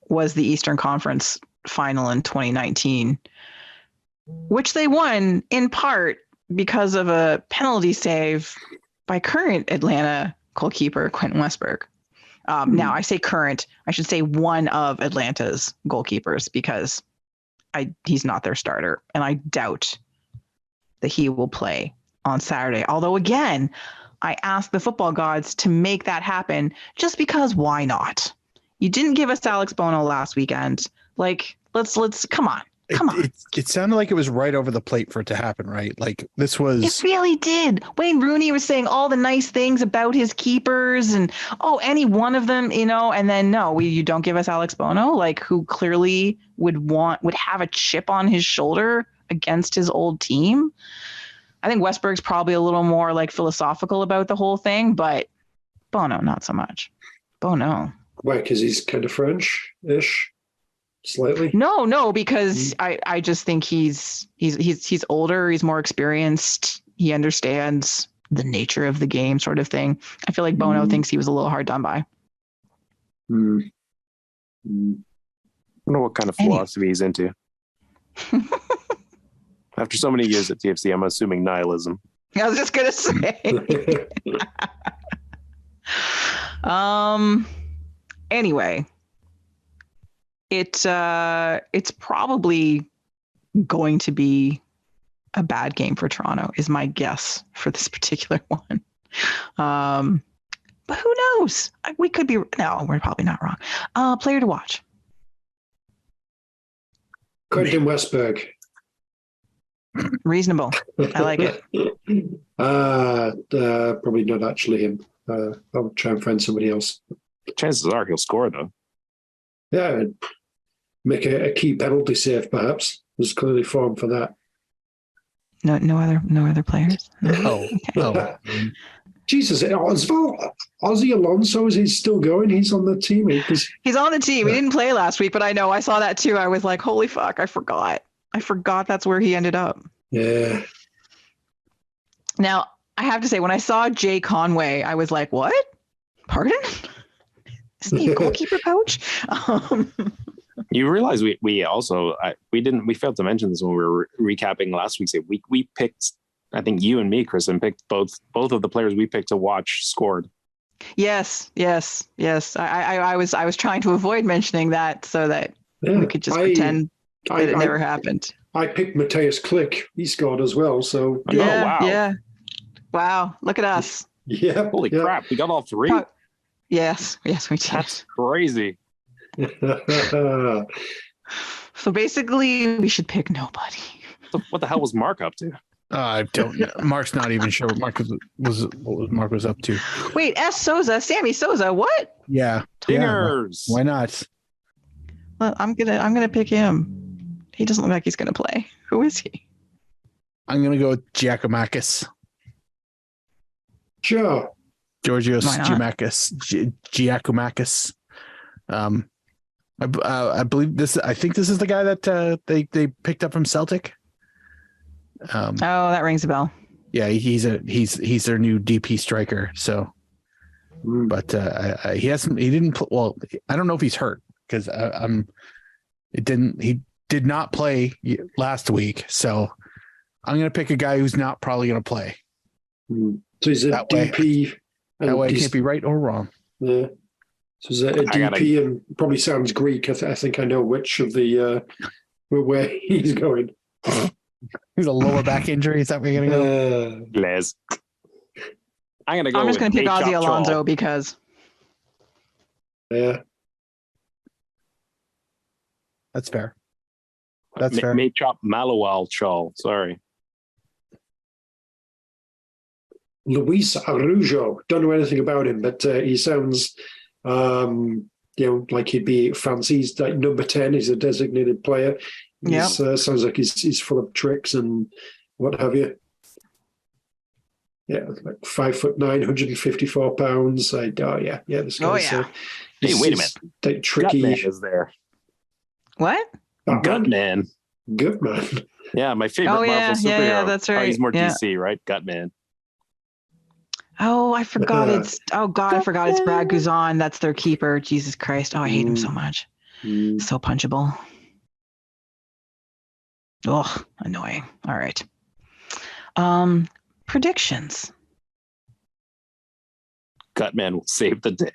was the Eastern Conference final in 2019, which they won in part because of a penalty save by current Atlanta goalkeeper Quentin Westberg. Now, I say current, I should say one of Atlanta's goalkeepers, because he's not their starter, and I doubt that he will play on Saturday. Although, again, I ask the football gods to make that happen, just because why not? You didn't give us Alex Bono last weekend. Let's come on. It sounded like it was right over the plate for it to happen, right? Like this was. It really did. Wayne Rooney was saying all the nice things about his keepers, and any one of them, and then you don't give us Alex Bono, who clearly would have a chip on his shoulder against his old team. I think Westberg's probably a little more like philosophical about the whole thing, but Bono, not so much. Bono. Why? Because he's kind of French-ish, slightly. No, because I just think he's older, he's more experienced, he understands the nature of the game, sort of thing. I feel like Bono thinks he was a little hard done by. Hmm. I don't know what kind of philosophy he's into. After so many years at TFC, I'm assuming nihilism. I was just gonna say. Anyway, it's probably going to be a bad game for Toronto, is my guess for this particular one. But who knows? We could be. No, we're probably not wrong. Player to watch. Quentin Westberg. Reasonable. I like it. Probably not actually him. I'll try and find somebody else. Chances are he'll score, though. Yeah, make a key penalty save, perhaps. There's clearly form for that. No other players. Oh, Okay. Jesus, Ozzy Alonso, is he still going? He's on the team. He's on the team. He didn't play last week, but I saw that too. I was like, holy fuck, I forgot that's where he ended up. Yeah. Now, I have to say, when I saw Jay Conway, I was like, what? Pardon? Isn't he a goalkeeper coach? You realize we also we failed to mention this when we were recapping last week's game. We picked, I think you and me, Kristen, picked both of the players we picked to watch scored. Yes. I was trying to avoid mentioning that so that we could just pretend that it never happened. I picked Matthias Click. He scored as well. So Yeah. Wow. Look at us. yeah. Holy crap, we got all three. Yes, we did. That's crazy. So basically, we should pick nobody. What the hell was Mark up to? I don't know. Mark's not even sure what Mark was up to. Wait, Sammy Sosa, what? Yeah. Dingers. Why not? Well, I'm gonna pick him. He doesn't look like he's gonna play. Who is he? I'm gonna go with Giacomakis. Sure. Georgios Why not? Giacomakis. I believe this. I think this is the guy that they picked up from Celtic. Oh, that rings a bell. Yeah, he's their new DP striker. So, but he didn't. Well, I don't know if he's hurt because he did not play last week. So, I'm gonna pick a guy who's not probably gonna play. So he's a That DP. That way, I can't be right or wrong. Yeah. So is it a DP and probably sounds Greek. I think I know which of the where he's going. He's a lower back injury. Is that where you're gonna go? Les. I'm just gonna pick Ozzy Alonso because. Yeah. That's fair. That's fair. Machop Malawal Chal. Sorry. Luis Arujo. Don't know anything about him, but he sounds, like he'd be fancy. He's like number 10. He's a designated player. Yeah. Sounds like he's full of tricks and what have you. Yeah, like 5'9", 154 pounds. Yeah. This guy's, Hey, wait a minute. Like tricky. Gutman is there. What? Gutman. Gutman. Yeah, my favorite Marvel superhero. Yeah, that's right. He's more DC, right? Gutman. Oh, I forgot I forgot it's Brad Guzan. That's their keeper. Jesus Christ. Oh, I hate him so much. So punchable. Oh, annoying. All right. Predictions. Gutman will save the day.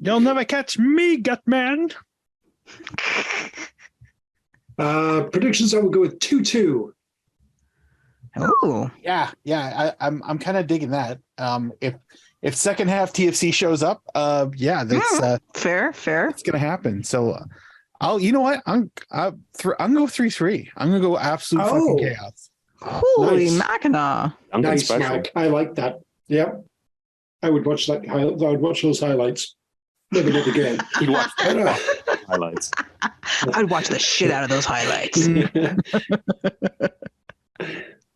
You'll never catch me, Gutman. Predictions, I will go with 2-2. Oh, Yeah. I'm kind of digging that. If second half TFC shows up, that's fair. it's gonna happen. So, you know what? I'm gonna go 3-3. I'm gonna go absolute fucking chaos. Holy Nice. Mackinac. Duncan Nice, special. Mike. I like that. Yep. I would watch that. I would watch those highlights. Never did again. He'd watch highlights. I'd watch the shit out of those highlights.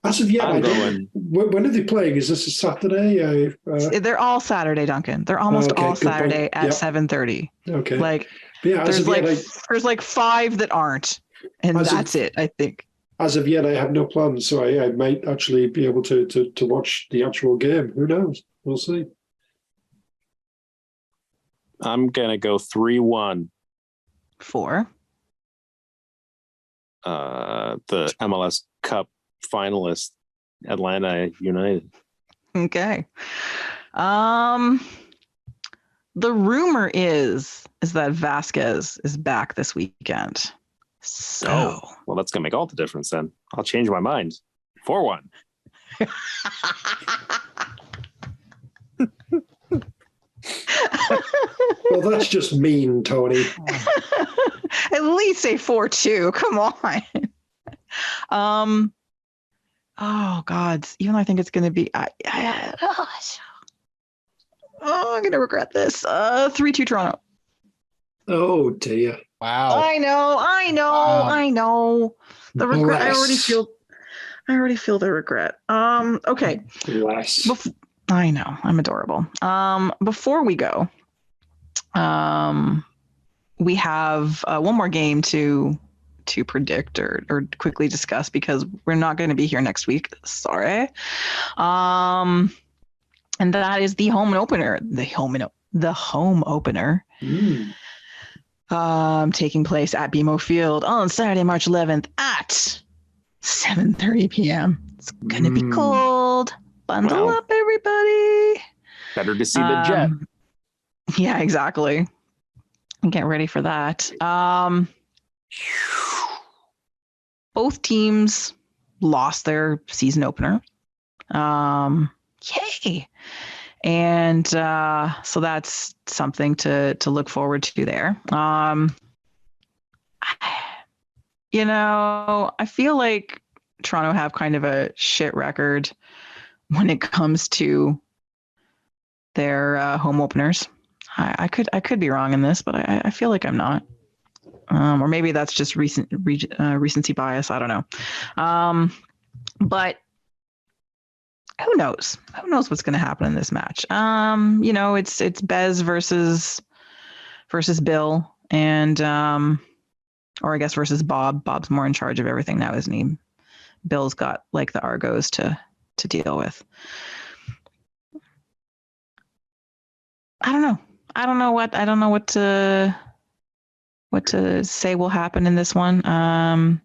As of yet, I'm I don't. going. When are they playing? Is this a Saturday? They're all Saturday, Duncan. They're almost Okay, all good point. Saturday at Yep. 7:30. Okay. Like But yeah, as there's of yet, there's like 5 that aren't, and As of- that's it. I think. as of yet, I have no plans, so I might actually be able to watch the actual game. Who knows? We'll see. I'm gonna go 3-1. 4. The MLS Cup finalist, Atlanta United. Okay. The rumor is that Vasquez is back this weekend. So Well, that's gonna make all the difference then. I'll change my mind. 4-1. Well, that's just mean, Tony. at least say 4-2. Come on. Oh God. Even though I think it's gonna be I'm gonna regret this. 3-2 Toronto. Oh dear. Wow. I know. The regret. Less. I already feel the regret. Okay. Less. I know. I'm adorable. Before we go, we have one more game to predict or quickly discuss because we're not going to be here next week. Sorry. And that is the home opener. The home opener. Taking place at BMO Field on Saturday, March 11th at 7:30 p.m. It's gonna be cold. Bundle Wow. up, everybody. Better to see the jet. Yeah, exactly. Get ready for that. Both teams lost their season opener. Yay. And so that's something to look forward to there. I feel like Toronto have kind of a shit record when it comes to their home openers. I could be wrong in this, but I feel like I'm not. Or maybe that's just recency bias. I don't know. But who knows? Who knows what's going to happen in this match? It's Bez versus Bill, and or I guess versus Bob. Bob's more in charge of everything now, isn't he? Bill's got like the Argos to deal with. I don't know. I don't know what to say will happen in this one.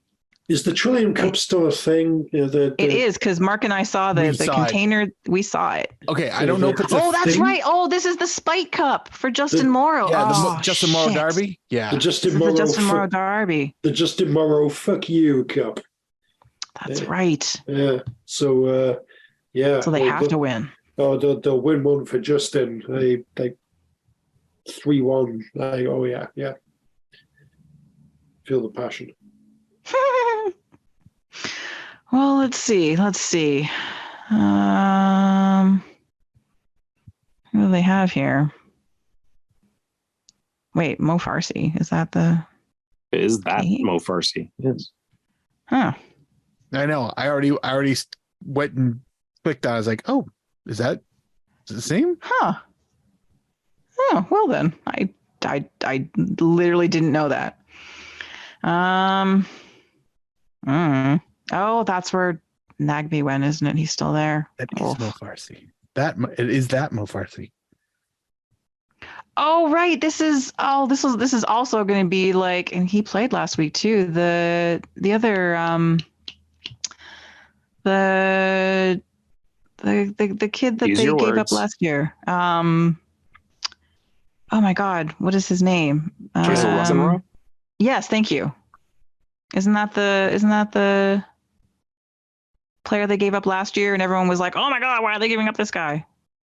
Is the Trillium Cup still a thing? It is because Mark and I saw the container. We saw it. Okay, I don't know if it's a That's thing. right. Oh, this is the Spike Cup for Justin Morrow. Yeah, oh, the Justin Morrow shit. Derby. Yeah. The This Justin is the Morrow. Justin Morrow Derby. The Justin Morrow fuck you cup. That's right. Yeah. So yeah. So they have to win. Oh, they'll win one for Justin. They 3-1. Oh yeah. Feel the passion. Well, let's see. Who do they have here? Wait, Mo Farsi. Is that the... Is that Okay. Mo Farsi? Yes. Huh. I know. I already went and clicked on it. I was like, oh, is that the same? Huh. Oh, well then. I literally didn't know that. Oh, that's where Nagby went, isn't it? He's still there. That is Oh. Mo Farsi. Is that Mo Farsi? Oh, right. This is also going to be like, and he played last week too. The other the kid that Use they your gave up words. last year. Oh my God, what is his name? Jason Rosenrow? Yes, thank you. Isn't that the player they gave up last year, and everyone was like, "Oh my God, why are they giving up this guy?"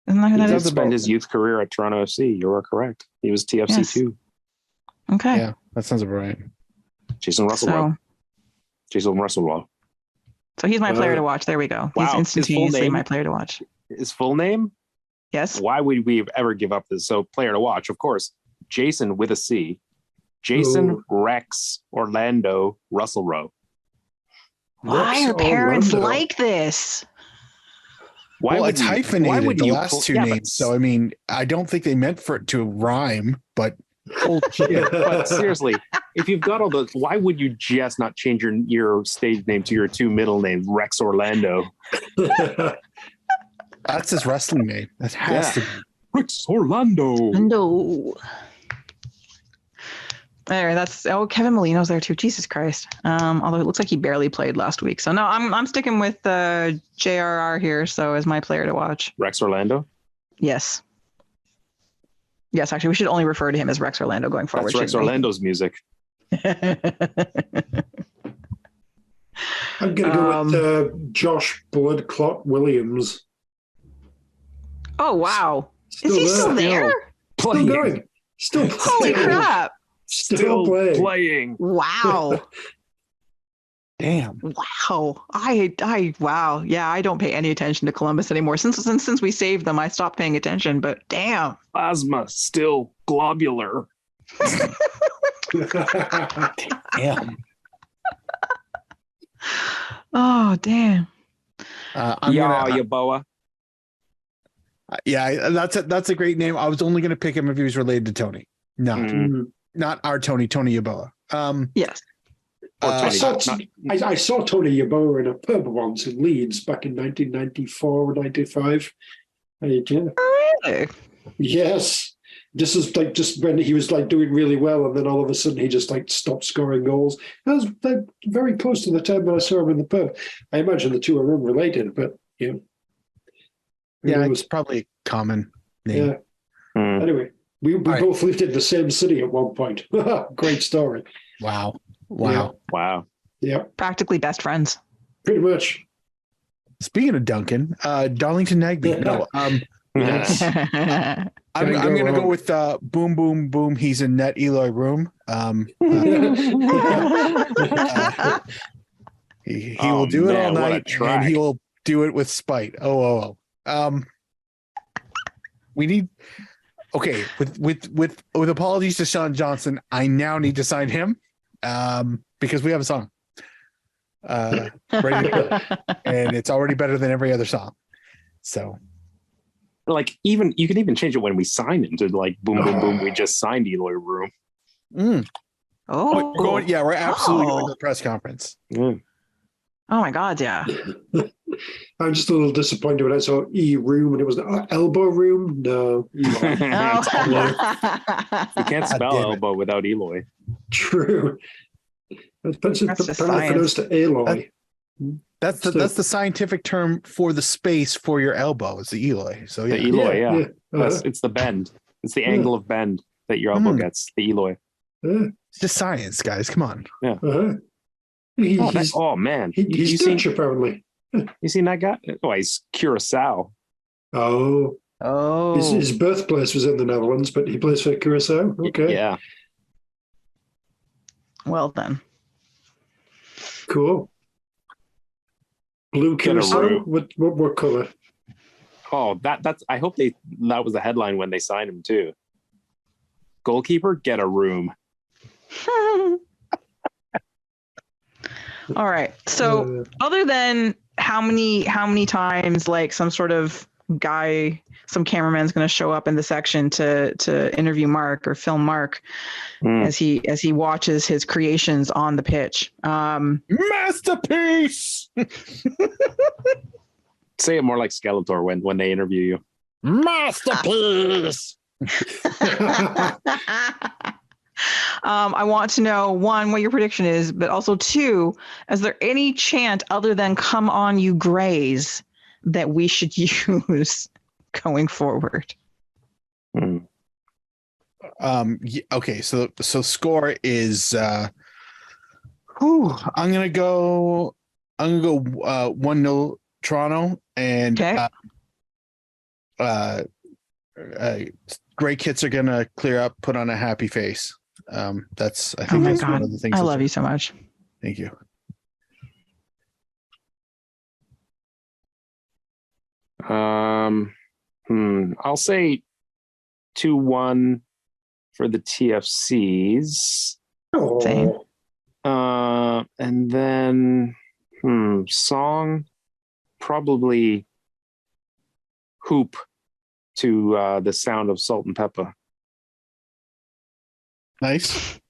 Isn't that who He that did is? spend his youth career at Toronto FC. You are correct. He was TFC Yes. too. Okay. Yeah, that sounds about right. Jason Russell. So, Jason Russell. so he's my player to watch. There we go. Wow, He's his full instantaneously name? my player to watch. His full name? Yes. Why would we ever give up this? So player to watch, of course. Jason with a C. Jason, Ooh. Rex, Orlando, Russell Rowe. Why Rex are parents Orlando. like this? Why well, would it's you- hyphenated, why would the you last pull- two yeah, but names. So, I mean, I don't think they meant for it to rhyme, but holy shit. But seriously, if you've got all those, why would you just not change your stage name to your two middle names, Rex Orlando? That's his wrestling name. That has to be. Rex Orlando. No. There, Kevin Molino's there too. Jesus Christ. Although it looks like he barely played last week. So no, I'm sticking with JRR here. So as my player to watch. Rex Orlando. Yes. Yes, actually, we should only refer to him as Rex Orlando going forward. That's Rex shouldn't we? Orlando's music. I'm going to go with Josh Bloodclot Williams. Oh wow. Still Is he still there? Still Playing. going. Still Holy playing. crap. Still playing. playing. Wow. Damn. Wow. Wow. Yeah, I don't pay any attention to Columbus anymore. Since we saved them, I stopped paying attention, but damn. Plasma still globular. Damn. Oh, damn. Yaboa. Yeah, that's a great name. I was only going to pick him if he was related to Tony. No, Mm. not our Tony Yeboah. Yes. Or Uh, Tony. I saw Tony Yeboah in a pub once in Leeds back in 1994 or 95. Yeah. Really? Yes. This is like just when he was like doing really well, and then all of a sudden he just like stopped scoring goals. That was like, very close to the time when I saw him in the pub. I imagine the two are unrelated, but yeah. Who yeah, knows? it's probably a common name. Yeah. Mm. Anyway, we right. both lived in the same city at one point. Great story. Wow. Wow. Wow. Yeah, Practically best friends. pretty much. Speaking of Duncan, Darlington Nagby. No, Yes. I'm Can't go going to go wrong. with Boom Boom Boom. He's in net Eloy room. He Oh, will do it all man, what a night, and track. he will do it with spite. Oh. We need. Okay, with apologies to Sean Johnson, I now need to sign him because we have a song ready to go, and it's already better than every other song. So Like even you can even change it when we sign him to like boom boom boom. We just signed Eloy Room. we're Oh, going. Yeah, we're absolutely going to Oh. the press conference. Mm. Oh my God, yeah. I'm just a little disappointed when I saw E room and it was elbow room. No, Eli. It's Eloy. Oh. You can't spell damn it. elbow without Eloy. True. That's That's just apparently pronounced to Aloy. That's So- the scientific term for the space for your elbow. Is the Eloy. So The yeah. Eloy, yeah. Uh-huh. It's the bend. It's the Yeah. angle of bend that your elbow Mm. gets. The Eloy. It's just science, guys. Come on. Uh-huh. He's Man, he's you seen Dutch apparently. you seen that guy? Oh, he's Curacao. Oh, Oh. his birthplace was in the Netherlands, but he plays for Curacao. Okay, Yeah. Well then. cool. Blue Get a Curacao. room. What color? Oh, that's. I hope that was the headline when they signed him too. Goalkeeper, get a room. All right. So other than how many times like some sort of guy, some cameraman's going to show up in the section to interview Mark or film Mark Mm. as he watches his creations on the pitch. Masterpiece. Say it more like Skeletor when they interview you. Masterpiece. I want to know, one, what your prediction is, but also two, is there any chant other than "Come on, you Grays" that we should use going forward? Mm. Okay, so score is I'm gonna go 1-0 Toronto, and Okay. Great Kits are gonna clear up, put on a happy face. That's I Oh think my that's one God. of the things. I that's- love you so much. Thank you. I'll say 2-1 for the TFCs. Same. And then song, probably Hoop to the sound of Salt and Pepper. Nice.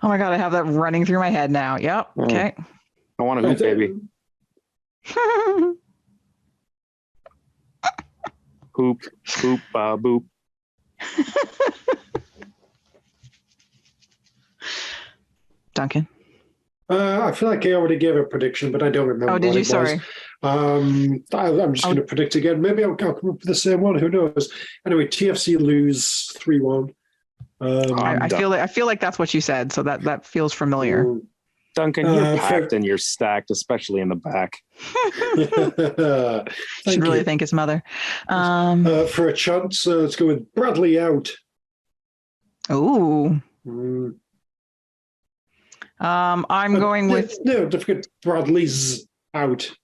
Oh my God, I have that running through my head now. Yep. Yeah. Okay. I want a hoop, baby. Hoop, boop. Duncan. I feel like I already gave a prediction, but I don't remember. Oh, did what you? it was. Sorry. I'm just going to predict again. Maybe I'll come up with the same one. Who knows? Anyway, TFC lose 3-1. I feel like that's what you said, so that feels familiar. Duncan, you're packed and you're stacked, especially in the back. Should really thank his mother. For a chance, let's go with Bradley out. Ooh. Mm. I'm going with. No, don't forget Bradley's out.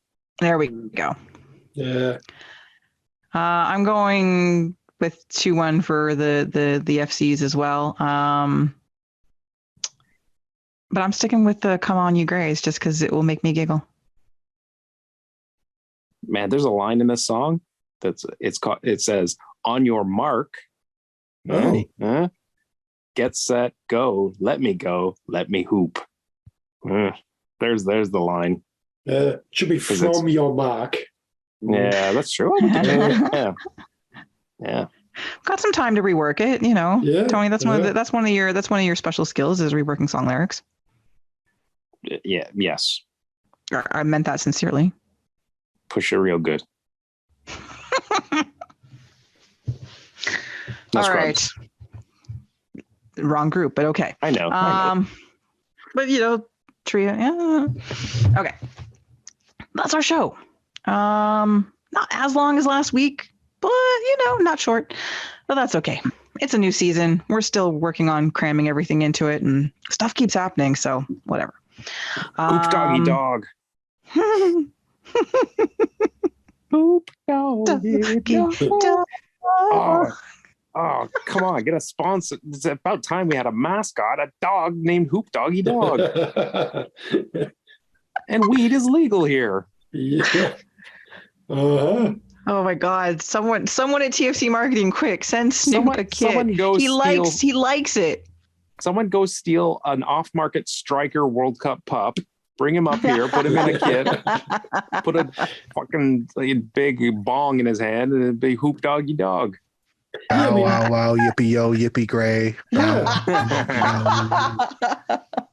There we go. Yeah. I'm going with 2-1 for the FCs as well. But I'm sticking with the "Come On You Grays" just because it will make me giggle. Man, there's a line in this song it says, "On your mark, get set, go, let me hoop." There's the line. Should be from your mark. Yeah, that's true. Yeah. Got some time to rework it, you know. Yeah, Tony, that's one of your special skills is reworking song lyrics. Yeah, yes. I meant that sincerely. Push it real good. No All scrubs. right. Wrong group, but okay. I know. But you know, trio. Yeah. Okay. That's our show. Not as long as last week, but you know, not short. But that's okay. It's a new season. We're still working on cramming everything into it, and stuff keeps happening. So whatever. Hoop doggy dog. Hoop doggy dog. Oh, come on, get a sponsor. It's about time we had a mascot, a dog named Hoop Doggy Dog. And weed is legal here. Yeah. Uh-huh. Oh my God! Someone at TFC Marketing, quick, send Snoop a kit. Someone go he likes it. Someone go steal an off-market Striker World Cup pup. Bring him up here. Put him in a kit. Put a fucking big bong in his hand and a big Hoop Doggy Dog. Wow, wow, yippee yo, yippee gray.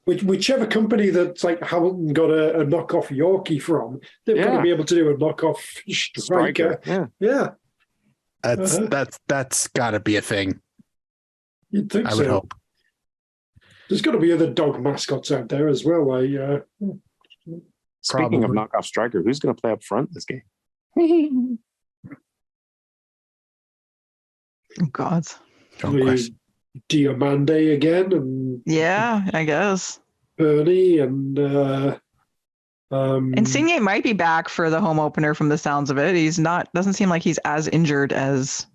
Whichever company that's like Hamilton got a knockoff Yorkie from, they've got to be able to do a knockoff Striker. Yeah. That's got to be a thing. You'd think I so. would hope. There's got to be other dog mascots out there as well. Speaking of knockoff Striker, who's going to play up front this game? Oh God. Diomande again, and yeah, I guess Bernie and Insigne might be back for the home opener from the sounds of it. He's not. Doesn't seem like he's as injured as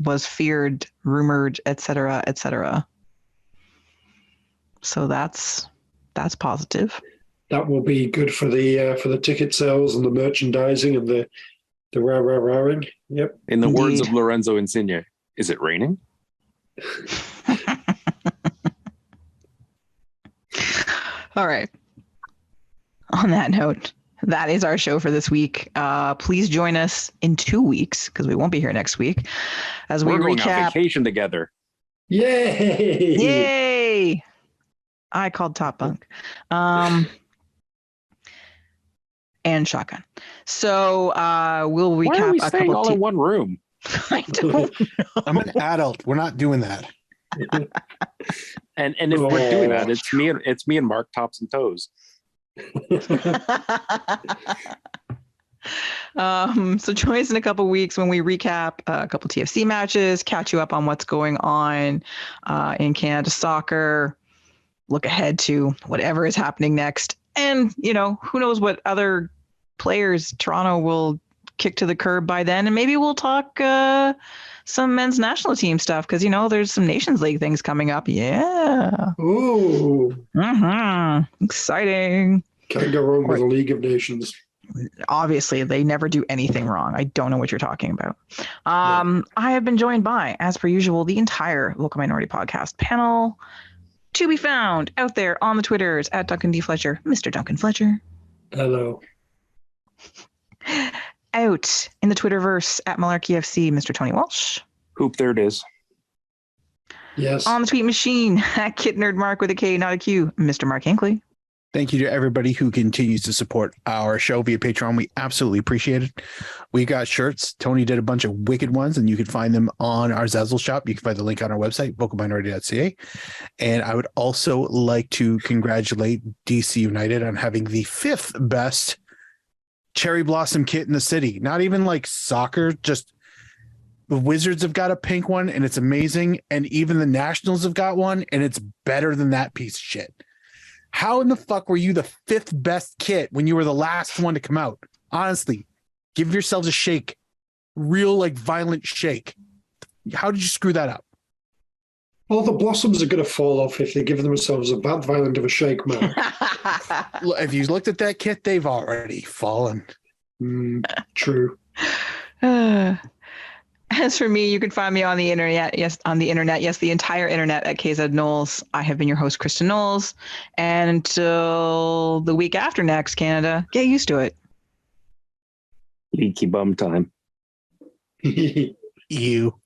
was feared, rumored, etc., etc. So that's positive. That will be good for the ticket sales and the merchandising and the rah-rah-rahing. Yep. In the words of Lorenzo Insigne, is it raining? All right. On that note, that is our show for this week. Please join us in 2 weeks because we won't be here next week as We're going recap. on vacation together. Yay! Yay! I called Top Bunk. And Shotgun. So we'll recap Why are we a staying couple all in one room? I don't know. I'm an adult. We're not doing that. And if we're doing that, it's me and Mark Tops and Toes. So join us in a couple weeks when we recap a couple TFC matches, catch you up on what's going on in Canada soccer, look ahead to whatever is happening next. And, you know, who knows what other players Toronto will kicked to the curb by then, and maybe we'll talk some men's national team stuff because there's some Nations League things coming up. Yeah. Ooh, Exciting. can't go wrong with the League of Nations. Obviously, they never do anything wrong. I don't know what you're talking about. I have been joined by, as per usual, the entire Local Minority Podcast panel, to be found out there on the Twitters at Duncan D. Fletcher, Mr. Duncan Fletcher. Hello. Out in the Twitterverse at Malarkey FC, Mr. Tony Walsh. Hoop, there it is. Yes. On the tweet machine at Kit Nerd Mark with a K, not a Q, Mr. Mark Hinkley. Thank you to everybody who continues to support our show via Patreon. We absolutely appreciate it. We got shirts. Tony did a bunch of wicked ones, and you can find them on our Zazzle shop. You can find the link on our website, vocalminority.ca. And I would also like to congratulate DC United on having the 5th best cherry blossom kit in the city. Not even like soccer, just the Wizards have got a pink one, and it's amazing. And even the Nationals have got one, and it's better than that piece of shit. How in the fuck were you the 5th best kit when you were the last one to come out? Honestly, give yourselves a shake. Real, like, violent shake. How did you screw that up? Well, the blossoms are going to fall off if they give themselves a that violent of a shake, man. If you looked at that kit, they've already fallen. True. As for me, you can find me on the internet. Yes, on the internet. Yes, the entire internet at KZ Knowles. I have been your host, Kristen Knowles. And until the week after next, Canada, get used to it. Leaky bum time. You.